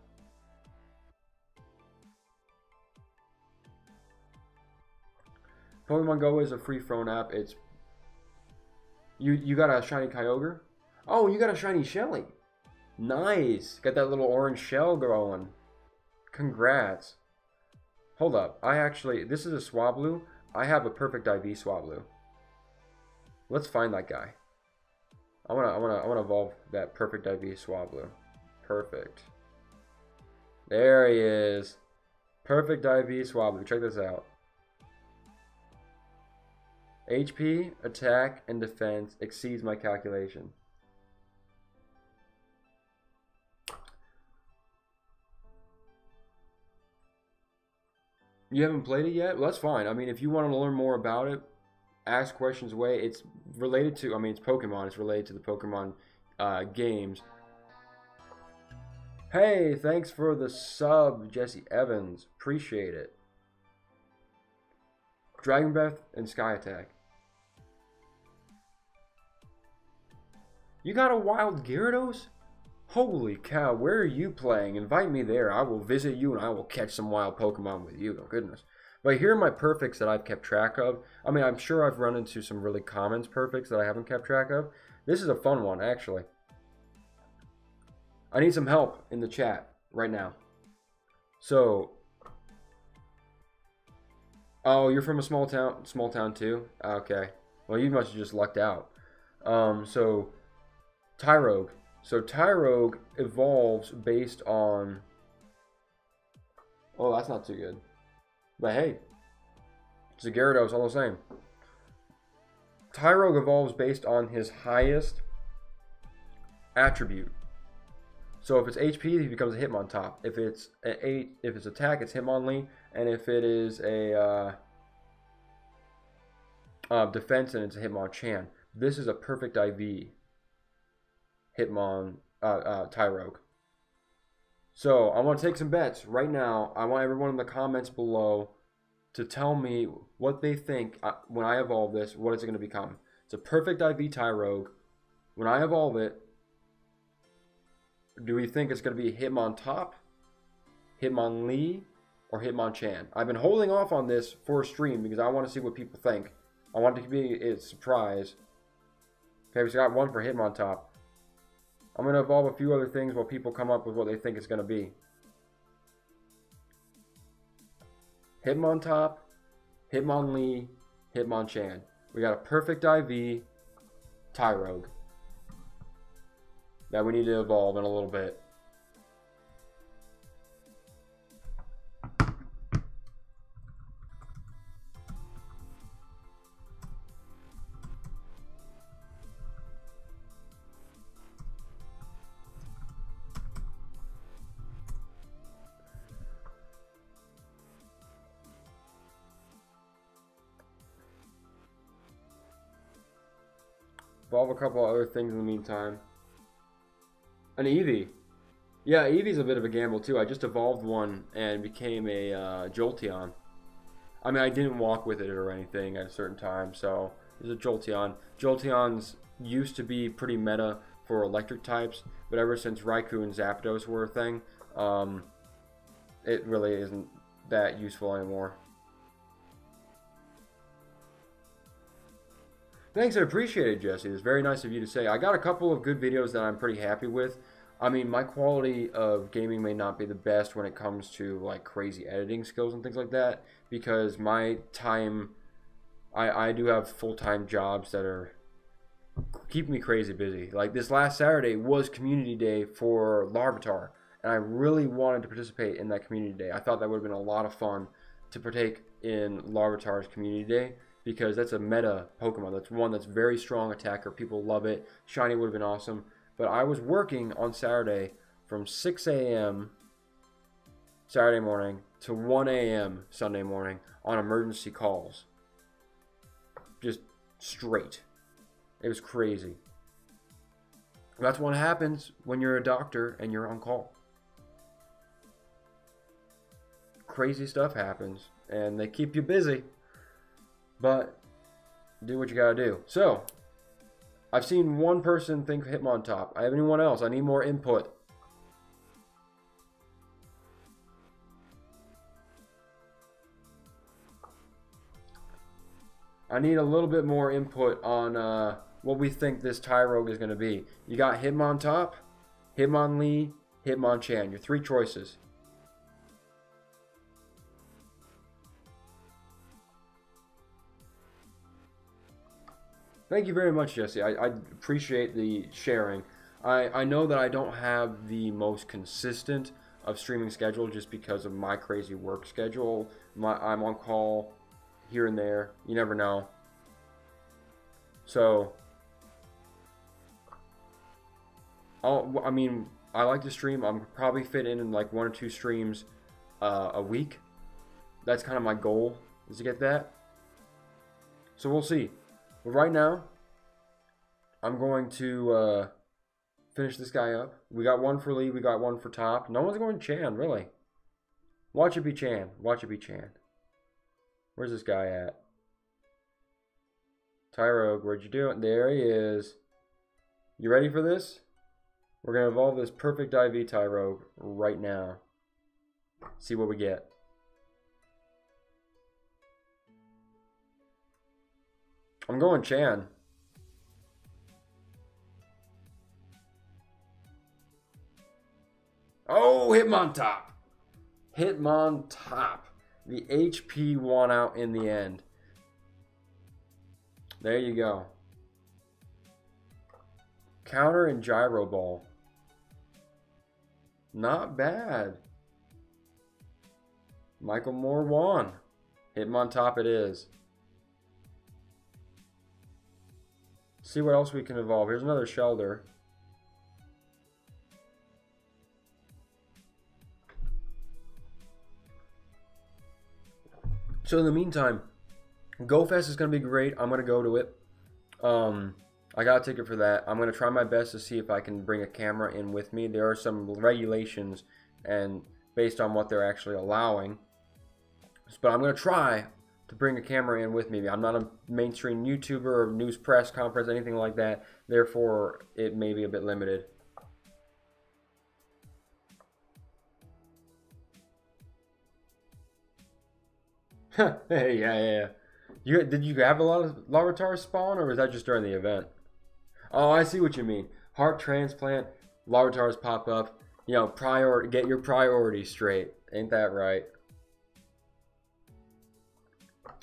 Pokemon Go is a free phone app. It's you got a shiny Kyogre? Oh, you got a shiny Shelly. Nice. Got that little orange shell growing. Congrats. Hold up. This is a Swablu. I have a perfect IV Swablu. Let's find that guy. I wanna evolve that perfect IV Swablu. Perfect. There he is. Perfect IV Swablu. Check this out. HP, attack, and defense exceeds my calculation. You haven't played it yet? Well, that's fine. I mean, if you want to learn more about it, ask questions away. It's related to, I mean, it's Pokemon. It's related to the Pokemon games. Hey, thanks for the sub, Jesse Evans. Appreciate it. Dragon Breath and Sky Attack. You got a wild Gyarados? Holy cow, where are you playing? Invite me there. I will visit you and I will catch some wild Pokemon with you. Oh, goodness. But here are my perfects that I've kept track of. I mean, I'm sure I've run into some really common perfects that I haven't kept track of. This is a fun one, actually. I need some help in the chat right now. So, oh, you're from a small town too? Okay. Well, you must have just lucked out. So, Tyrogue. So Tyrogue evolves based on... Oh, that's not too good. But hey, It's a Gyarados, all the same. Tyrogue evolves based on his highest attribute. So if it's HP, he becomes a Hitmontop. If it's if it's attack, it's Hitmonlee, and if it is a defense, and it's a Hitmonchan. This is a perfect IV Tyrogue. So I want to take some bets right now. I want everyone in the comments below to tell me what they think when I evolve this. What is it going to become? It's a perfect IV Tyrogue. When I evolve it, do we think it's going to be Hitmontop, Hitmonlee, or Hitmonchan? I've been holding off on this for a stream because I want to see what people think. I want it to be a surprise. Okay, we got one for Hitmontop. I'm going to evolve a few other things while people come up with what they think it's going to be. Hitmontop, Hitmonlee, Hitmonchan. We got a perfect IV Tyrogue that we need to evolve in a little bit. Evolve a couple other things in the meantime. An Eevee. Yeah, Eevee's a bit of a gamble too. I just evolved one and became a Jolteon. I mean, I didn't walk with it or anything at a certain time, so it was a Jolteon. Jolteons used to be pretty meta for electric types, but ever since Raikou and Zapdos were a thing, it really isn't that useful anymore. Thanks, I appreciate it, Jesse. It's very nice of you to say. I got a couple of good videos that I'm pretty happy with. I mean, my quality of gaming may not be the best when it comes to like crazy editing skills and things like that, because my time, I do have full-time jobs that are keeping me crazy busy. Like this last Saturday was community day for Larvitar, and I really wanted to participate in that community day. I thought that would have been a lot of fun to partake in Larvitar's community day, because that's a meta Pokemon. That's one that's very strong attacker. People love it. Shiny would have been awesome. But I was working on Saturday from 6 a.m. Saturday morning to 1 a.m. Sunday morning on emergency calls. Just straight. It was crazy. That's what happens when you're a doctor and you're on call. Crazy stuff happens, and they keep you busy. But do what you gotta do. So, I've seen one person think Hitmontop. I have anyone else? I need more input. I need a little bit more input on what we think this Tyrogue is going to be. You got Hitmontop, Hitmonlee, Hitmonchan. Your three choices. Thank you very much, Jesse. I appreciate the sharing. I know that I don't have the most consistent of streaming schedule just because of my crazy work schedule. I'm on call here and there. You never know. So, I mean, I like to stream. I'm probably fit in like 1 or 2 streams a week. That's kind of my goal, is to get that. So we'll see. But right now, I'm going to finish this guy up. We got one for Lee, we got one for Top. No one's going Chan, really. Watch it be Chan. Watch it be Chan. Where's this guy at? Tyrogue, where'd you do it? There he is. You ready for this? We're going to evolve this perfect IV Tyrogue right now. See what we get. I'm going Chan. Oh, Hitmontop. Hitmontop. The HP won out in the end. There you go. Counter and Gyro Ball. Not bad. Michael Moore won. Hitmontop it is. See what else we can evolve. Here's another Shelder. So in the meantime, GoFest is going to be great. I'm going to go to it. I got a ticket for that. I'm going to try my best to see if I can bring a camera in with me. There are some regulations and based on what they're actually allowing. But I'm going to try to bring a camera in with me. I'm not a mainstream YouTuber or news press conference, anything like that. Therefore, it may be a bit limited. Yeah. Did you have a lot of Larvitar spawn, or was that just during the event? Oh, I see what you mean. Heart transplant, Larvitars pop up. You know, get your priorities straight. Ain't that right?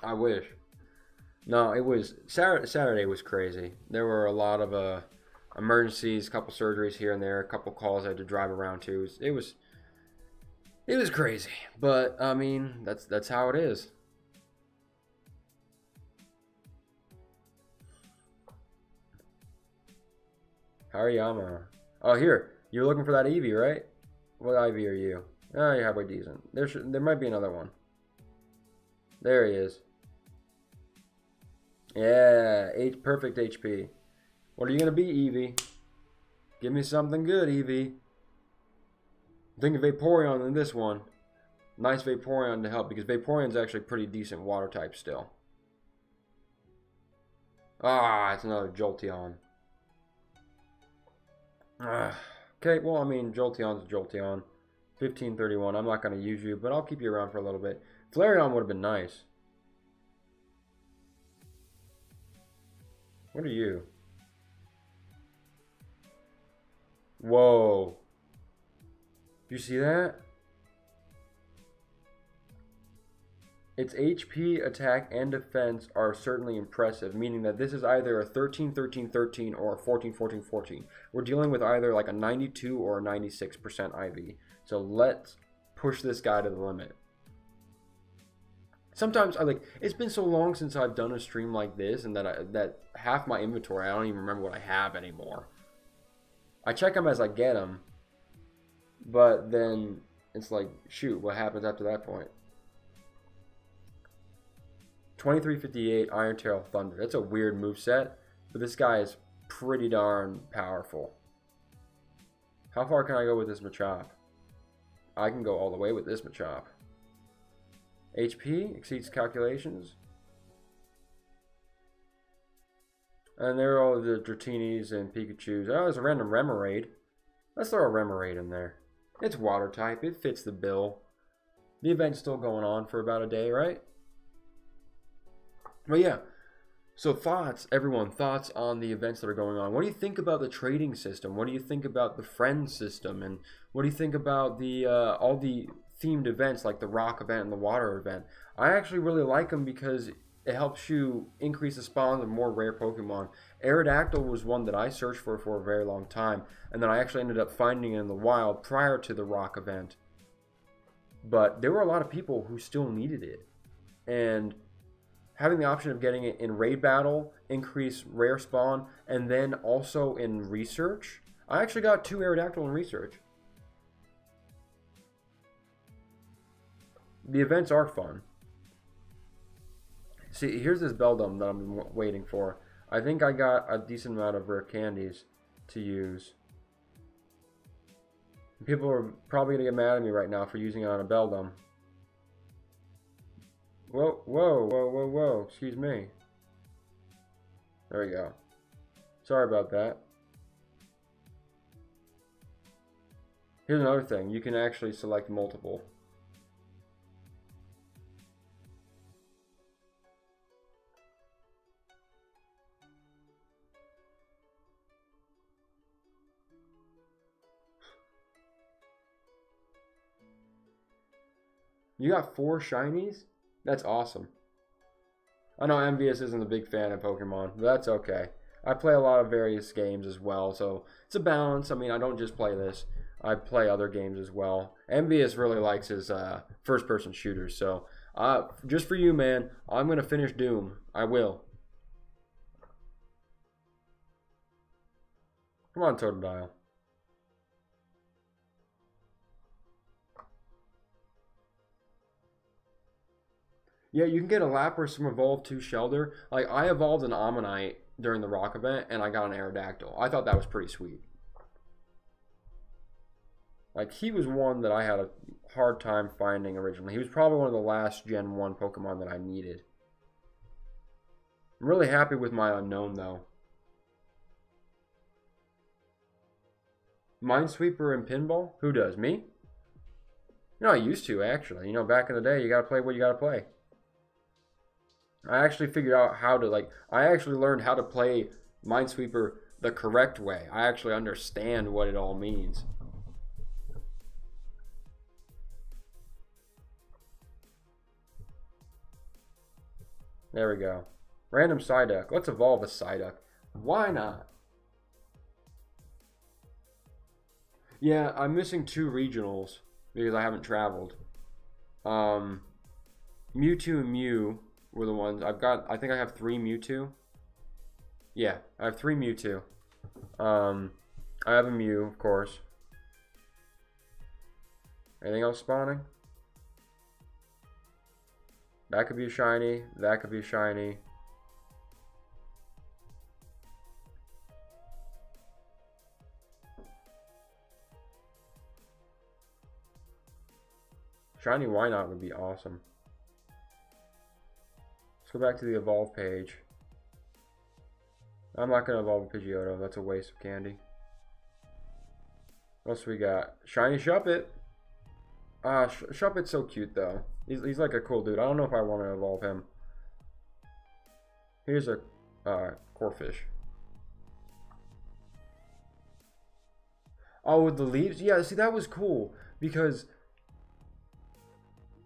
I wish. No, it was Saturday was crazy. There were a lot of emergencies, a couple surgeries here and there, a couple calls I had to drive around to. It was crazy, but I mean that's how it is. Hariyama. Oh, here. You're looking for that Eevee, right? What Eevee are you? Oh, you're halfway decent. There might be another one. There he is. Yeah, perfect HP. What are you going to be, Eevee? Give me something good, Eevee. Think of Vaporeon in this one. Nice Vaporeon to help, because Vaporeon's actually pretty decent water type still. Ah, it's another Jolteon. Okay, well, I mean, Jolteon's a Jolteon. 1531, I'm not going to use you, but I'll keep you around for a little bit. Flareon would have been nice. What are you? Whoa. You see that? Its HP, attack, and defense are certainly impressive, meaning that this is either a 13-13-13 or a 14-14-14. We're dealing with either like a 92 or a 96% IV. So let's push this guy to the limit. Sometimes it's been so long since I've done a stream like this, and that half my inventory, I don't even remember what I have anymore. I check them as I get them, but then it's like, shoot, what happens after that point? 2358 Iron Tail Thunder. That's a weird moveset, but this guy is pretty darn powerful. How far can I go with this Machop? I can go all the way with this Machop. HP exceeds calculations. And there are all the Dratinis and Pikachus. Oh, there's a random Remoraid. Let's throw a Remoraid in there. It's water type. It fits the bill. The event's still going on for about a day, right? But yeah, so everyone, thoughts on the events that are going on. What do you think about the trading system? What do you think about the friend system? And what do you think about the all the themed events like the rock event and the water event? I actually really like them because it helps you increase the spawns of more rare Pokemon. Aerodactyl was one that I searched for a very long time, and then I actually ended up finding it in the wild prior to the rock event. But there were a lot of people who still needed it, and having the option of getting it in raid battle, increase rare spawn, and then also in research. I actually got 2 Aerodactyl in research. The events are fun. See, here's this Beldum that I'm waiting for. I think I got a decent amount of rare candies to use. People are probably going to get mad at me right now for using it on a Beldum. Whoa, excuse me. There we go. Sorry about that. Here's another thing. You can actually select multiple. You got 4 shinies? That's awesome. I know MVS isn't a big fan of Pokemon, but that's okay. I play a lot of various games as well, so it's a balance. I mean, I don't just play this. I play other games as well. MVS really likes his first-person shooters, so Just for you, man. I'm gonna finish Doom. I will. Come on, Totodile. Yeah, you can get a Lapras from Evolve 2 Shelter. Like, I evolved an Ammonite during the Rock event, and I got an Aerodactyl. I thought that was pretty sweet. Like, he was one that I had a hard time finding originally. He was probably one of the last Gen 1 Pokemon that I needed. I'm really happy with my Unknown, though. Minesweeper and Pinball? Who does? Me? You know, I used to, actually. You know, back in the day, you gotta play what you gotta play. I actually figured out how to, like, I actually learned how to play Minesweeper the correct way. I actually understand what it all means. There we go. Random Psyduck. Let's evolve a Psyduck. Why not? Yeah, I'm missing 2 regionals because I haven't traveled. Mewtwo and Mew were the ones I've got. I think I have 3 Mewtwo. Yeah, I have 3 Mewtwo. I have a Mew, of course. Anything else spawning? That could be a shiny. That could be a shiny. Shiny Why Not would be awesome. Let's go back to the evolve page. I'm not going to evolve a Pidgeotto. That's a waste of candy. What else we got? Shiny Shuppet. Shuppet's so cute, though. He's like a cool dude. I don't know if I want to evolve him. Here's a Corphish. Oh, with the leaves? Yeah, see, that was cool. Because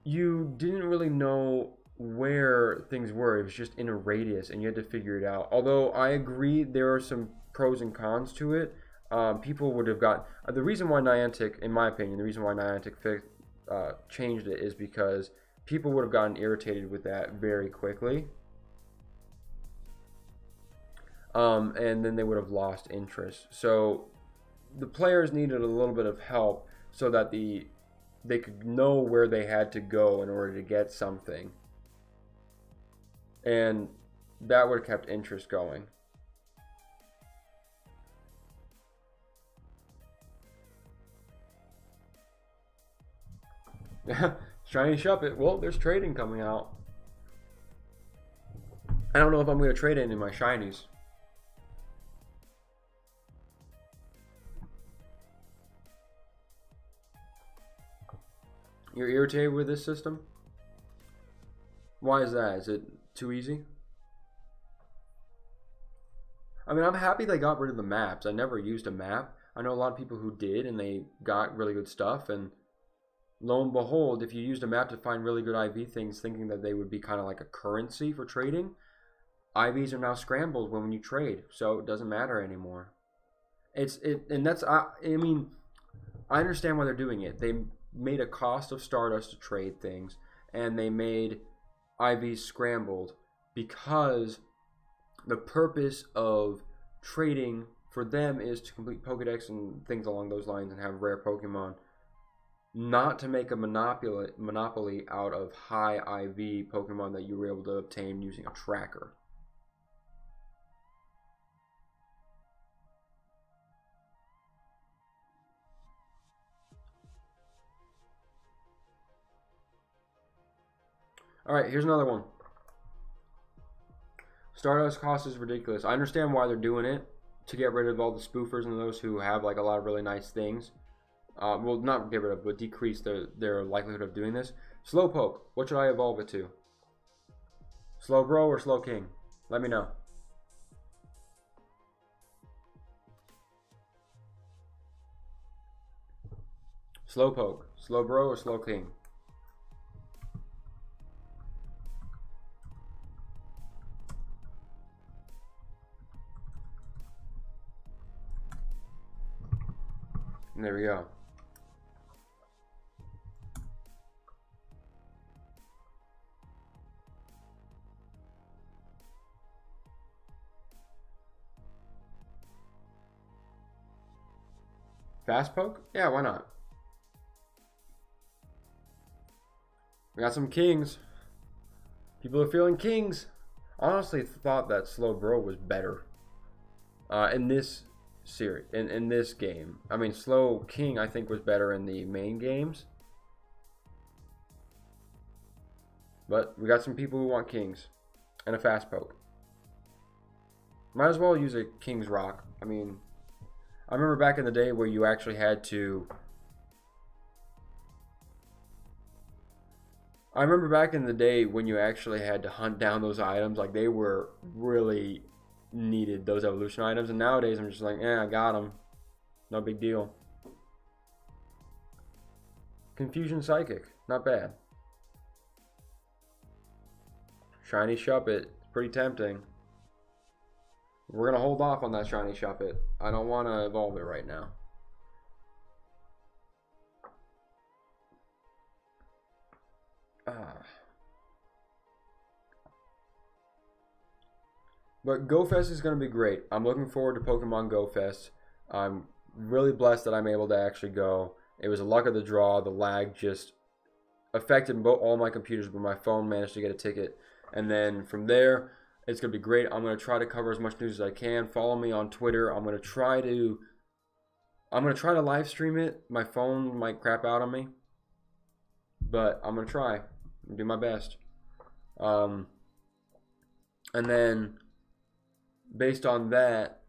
you didn't really know where things were. It was just in a radius, and you had to figure it out. Although, I agree, there are some pros and cons to it. People would have got... the reason why Niantic, in my opinion, the reason why Niantic changed it is because people would have gotten irritated with that very quickly. And then they would have lost interest. So the players needed a little bit of help so that they could know where they had to go in order to get something. And that would have kept interest going. Shiny Shuppet. Well, there's trading coming out. I don't know if I'm going to trade any of my shinies. You're irritated with this system? Why is that? Is it too easy? I mean, I'm happy they got rid of the maps. I never used a map. I know a lot of people who did, and they got really good stuff, and lo and behold, if you used a map to find really good IV things, thinking that they would be kind of like a currency for trading, IVs are now scrambled when you trade, so it doesn't matter anymore. And that's, I mean, I understand why they're doing it. They made a cost of Stardust to trade things, and they made IVs scrambled because the purpose of trading for them is to complete Pokedex and things along those lines and have rare Pokemon. Not to make a monopoly out of high IV Pokemon that you were able to obtain using a tracker. Alright, here's another one. Stardust cost is ridiculous. I understand why they're doing it, to get rid of all the spoofers and those who have like a lot of really nice things. Well, not get rid of, but decrease their likelihood of doing this. Slowpoke, what should I evolve it to? Slowbro or Slowking? Let me know. Slowpoke, Slowbro or Slowking? And there we go. Fast poke? Yeah, why not? We got some kings. People are feeling kings. I honestly thought that slow bro was better in this series, in this game. I mean, slow king I think was better in the main games. But we got some people who want kings and a fast poke. Might as well use a king's rock. I mean, I remember back in the day where you actually had to... I remember back in the day when you actually had to hunt down those items. Like, they were really needed, those evolution items. And nowadays, I'm just like, I got them. No big deal. Confusion Psychic. Not bad. Shiny Shuppet. Pretty tempting. We're going to hold off on that Shiny Shuppet. I don't want to evolve it right now. But Go Fest is going to be great. I'm looking forward to Pokemon Go Fest. I'm really blessed that I'm able to actually go. It was a luck of the draw. The lag just affected all my computers, but my phone managed to get a ticket. And then from there, it's going to be great. I'm going to try to cover as much news as I can. Follow me on Twitter. I'm going to try to live stream it. My phone might crap out on me, but I'm going to try and do my best. And then based on that,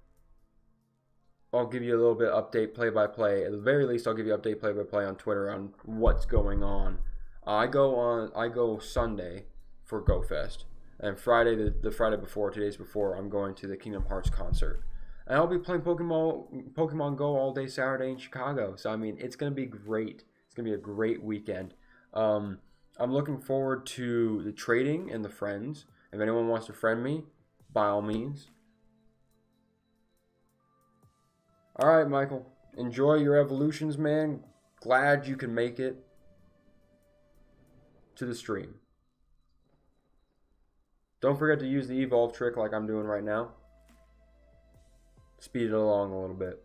I'll give you a little bit update play-by-play. At the very least, I'll give you update play-by-play on Twitter on what's going on. I go Sunday for Go Fest. And Friday, the Friday before, 2 days before, I'm going to the Kingdom Hearts concert. And I'll be playing Pokemon Go all day Saturday in Chicago. So, I mean, it's going to be great. It's going to be a great weekend. I'm looking forward to the trading and the friends. If anyone wants to friend me, by all means. All right, Michael. Enjoy your evolutions, man. Glad you can make it to the stream. Don't forget to use the evolve trick like I'm doing right now. Speed it along a little bit.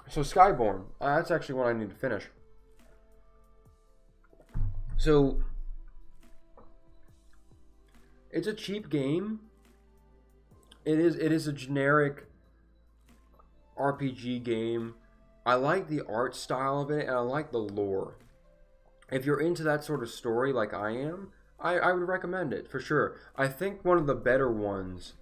So Skyborn, that's actually what I need to finish. So it's a cheap game. It is a generic RPG game. I like the art style of it, and I like the lore. If you're into that sort of story like I am, I would recommend it for sure. I think one of the better ones,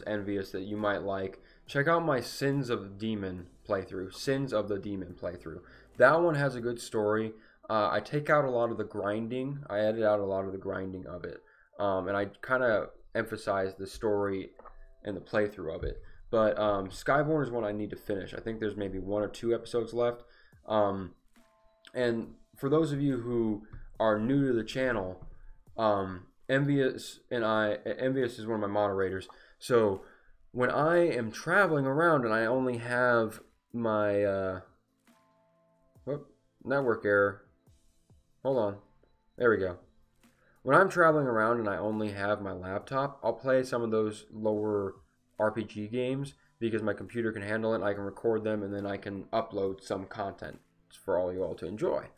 Envious, that you might like, check out my Sins of the Demon playthrough. That one has a good story. I take out a lot of the grinding. I edit out a lot of the grinding of it. And I kind of emphasize the story and the playthrough of it. But Skyborn is one I need to finish. I think there's maybe 1 or 2 episodes left. And for those of you who are new to the channel, Envious is one of my moderators. So when I am traveling around and I only have my network error. Hold on. There we go. When I'm traveling around and I only have my laptop, I'll play some of those lower RPG games because my computer can handle it, and I can record them, and then I can upload some content for all you all to enjoy.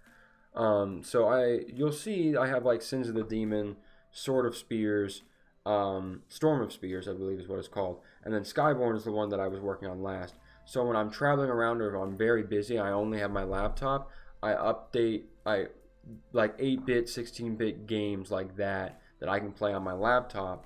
So you'll see I have like Sins of the Demon, Sword of Spears, Storm of Spears, I believe is what it's called. And then Skyborn is the one that I was working on last. So when I'm traveling around or if I'm very busy, I only have my laptop, I like 8-bit, 16-bit games like that I can play on my laptop.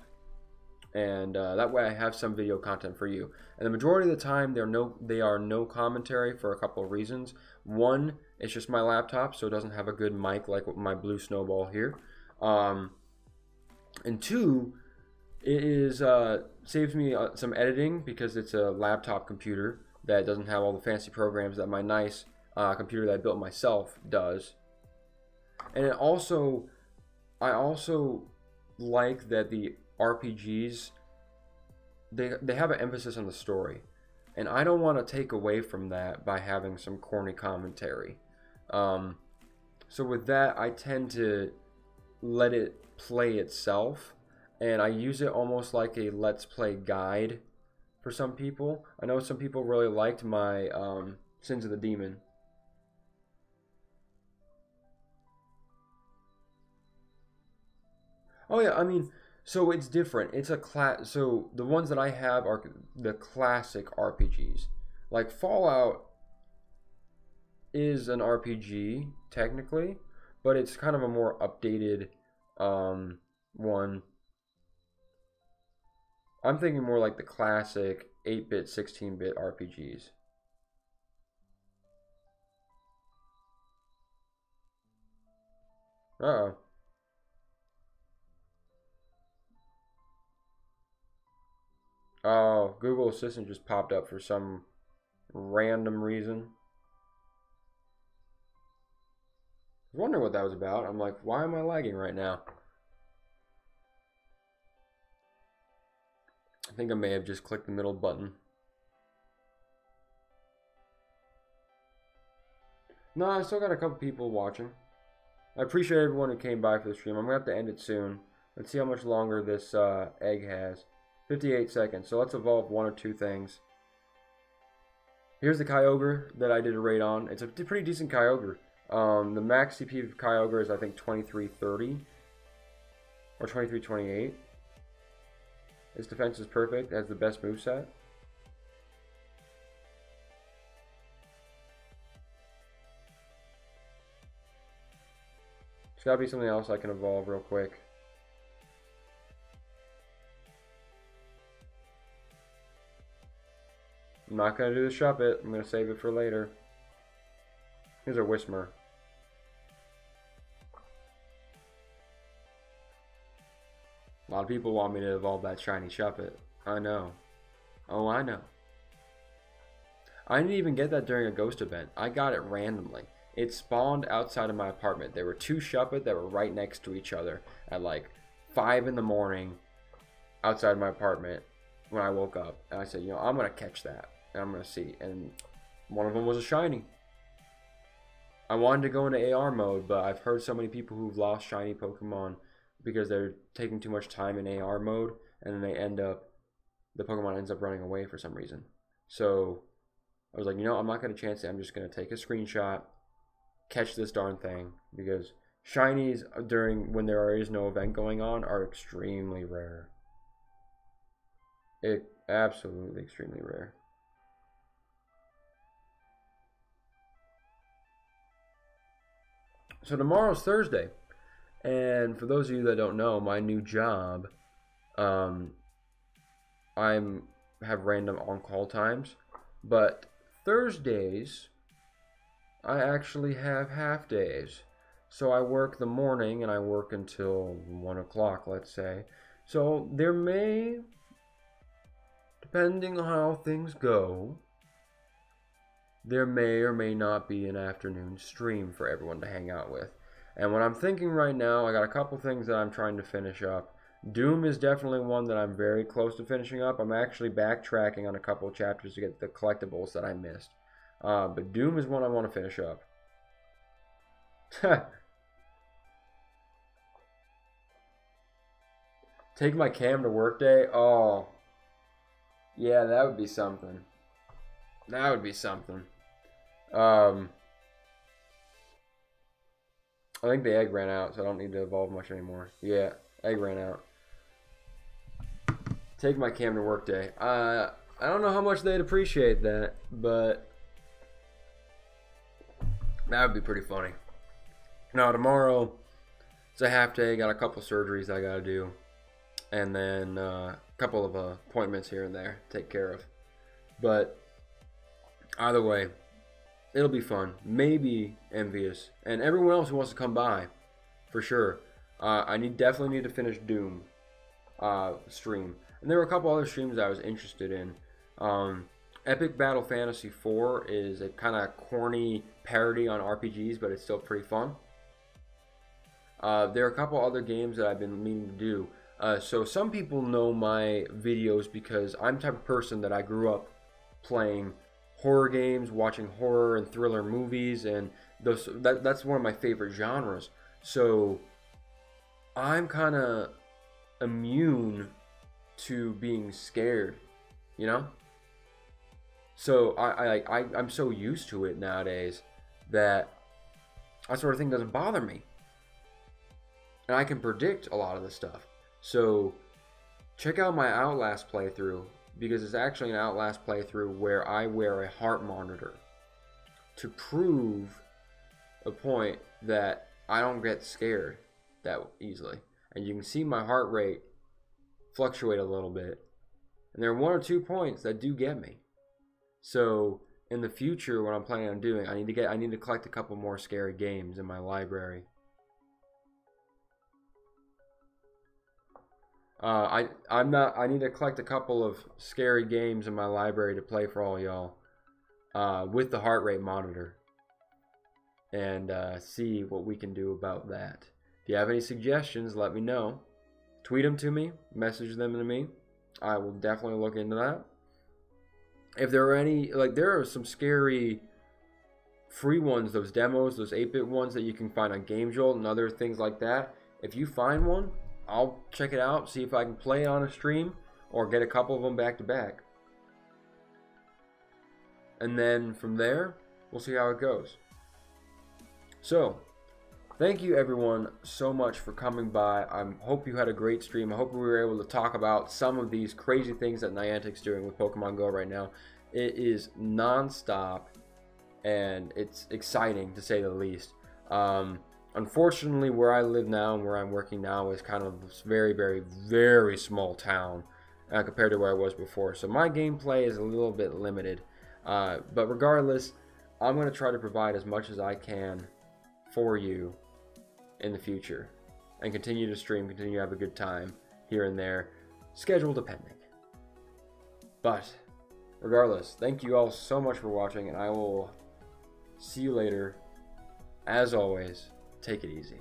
And that way I have some video content for you. And the majority of the time, they are no commentary for a couple of reasons. One, it's just my laptop, so it doesn't have a good mic like my Blue Snowball here. And two, it is saves me some editing because it's a laptop computer that doesn't have all the fancy programs that my nice computer that I built myself does. And I also like that the RPGs, they have an emphasis on the story. And I don't want to take away from that by having some corny commentary. So with that, I tend to let it play itself, and I use it almost like a let's play guide for some people. I know some people really liked my Sins of the Demon. Oh yeah, I mean, so it's different. It's a class. So the ones that I have are the classic RPGs. Like Fallout is an RPG technically, but it's kind of a more updated one. I'm thinking more like the classic 8-bit, 16-bit RPGs. Uh-oh. Oh, Google Assistant just popped up for some random reason. I was wondering what that was about. I'm like, why am I lagging right now? I think I may have just clicked the middle button. No, I still got a couple people watching. I appreciate everyone who came by for the stream. I'm going to have to end it soon. Let's see how much longer this egg has. 58 seconds. So let's evolve one or two things. Here's the Kyogre that I did a raid on. It's a pretty decent Kyogre. The max CP of Kyogre is I think 2330 or 2328. Its defense is perfect. It has the best moveset. There's gotta be something else I can evolve real quick. I'm not gonna do the Shuppet. I'm gonna save it for later. Here's a Whismur. A lot of people want me to evolve that shiny Shuppet. I know. Oh, I know. I didn't even get that during a ghost event. I got it randomly. It spawned outside of my apartment. There were two Shuppet that were right next to each other at like 5 in the morning outside my apartment when I woke up. And I said, you know, I'm going to catch that. And I'm going to see. And one of them was a shiny. I wanted to go into AR mode, but I've heard so many people who've lost shiny Pokemon because they're taking too much time in AR mode, and then they end up, the Pokemon ends up running away for some reason. So I was like, you know, I'm not going to chance it. I'm just going to take a screenshot, catch this darn thing, because shinies during when there is no event going on are extremely rare. Absolutely extremely rare. So tomorrow's Thursday, and for those of you that don't know, my new job, I have random on-call times, but Thursdays I actually have half days. So I work the morning and I work until 1 o'clock, let's say. So there may, depending on how things go, there may or may not be an afternoon stream for everyone to hang out with. And what I'm thinking right now, I got a couple things that I'm trying to finish up. Doom is definitely one that I'm very close to finishing up. I'm actually backtracking on a couple chapters to get the collectibles that I missed. But Doom is one I want to finish up. Take my cam to work day? Oh. Yeah, that would be something. That would be something. I think the egg ran out, so I don't need to evolve much anymore. Yeah, egg ran out. Take my cam to work day. I don't know how much they'd appreciate that, but that would be pretty funny. Now tomorrow, it's a half day. Got a couple surgeries I gotta do, and then a couple of appointments here and there to take care of. But either way, it'll be fun. Maybe envious, and everyone else who wants to come by, for sure. I definitely need to finish Doom stream, and there were a couple other streams that I was interested in. Epic Battle Fantasy 4 is a kind of corny parody on RPGs, but it's still pretty fun. There are a couple other games that I've been meaning to do. So some people know my videos because I'm the type of person that I grew up playing horror games, watching horror and thriller movies, and that's one of my favorite genres. So I'm kind of immune to being scared, you know? So I'm so used to it nowadays that that sort of thing doesn't bother me. And I can predict a lot of this stuff. So check out my Outlast playthrough, because it's actually an Outlast playthrough where I wear a heart monitor to prove a point that I don't get scared that easily. And you can see my heart rate fluctuate a little bit. And there are 1 or 2 points that do get me. So in the future, what I'm planning on doing, I need to collect a couple more scary games in my library. I need to collect a couple of scary games in my library to play for all y'all, with the heart rate monitor, and see what we can do about that. If you have any suggestions, let me know. Tweet them to me, message them to me. I will definitely look into that. If there are any, like, there are some scary free ones, those demos, those 8-bit ones that you can find on GameJolt and other things like that. If you find one, I'll check it out, see if I can play it on a stream or get a couple of them back to back. And then from there, we'll see how it goes. So, thank you everyone so much for coming by. I hope you had a great stream. I hope we were able to talk about some of these crazy things that Niantic's doing with Pokemon Go right now. It is non-stop and it's exciting to say the least. Unfortunately, where I live now and where I'm working now is kind of this very, very, very small town compared to where I was before. So my gameplay is a little bit limited. But regardless, I'm going to try to provide as much as I can for you in the future. And continue to stream, continue to have a good time here and there, schedule depending. But regardless, thank you all so much for watching, and I will see you later. As always, take it easy.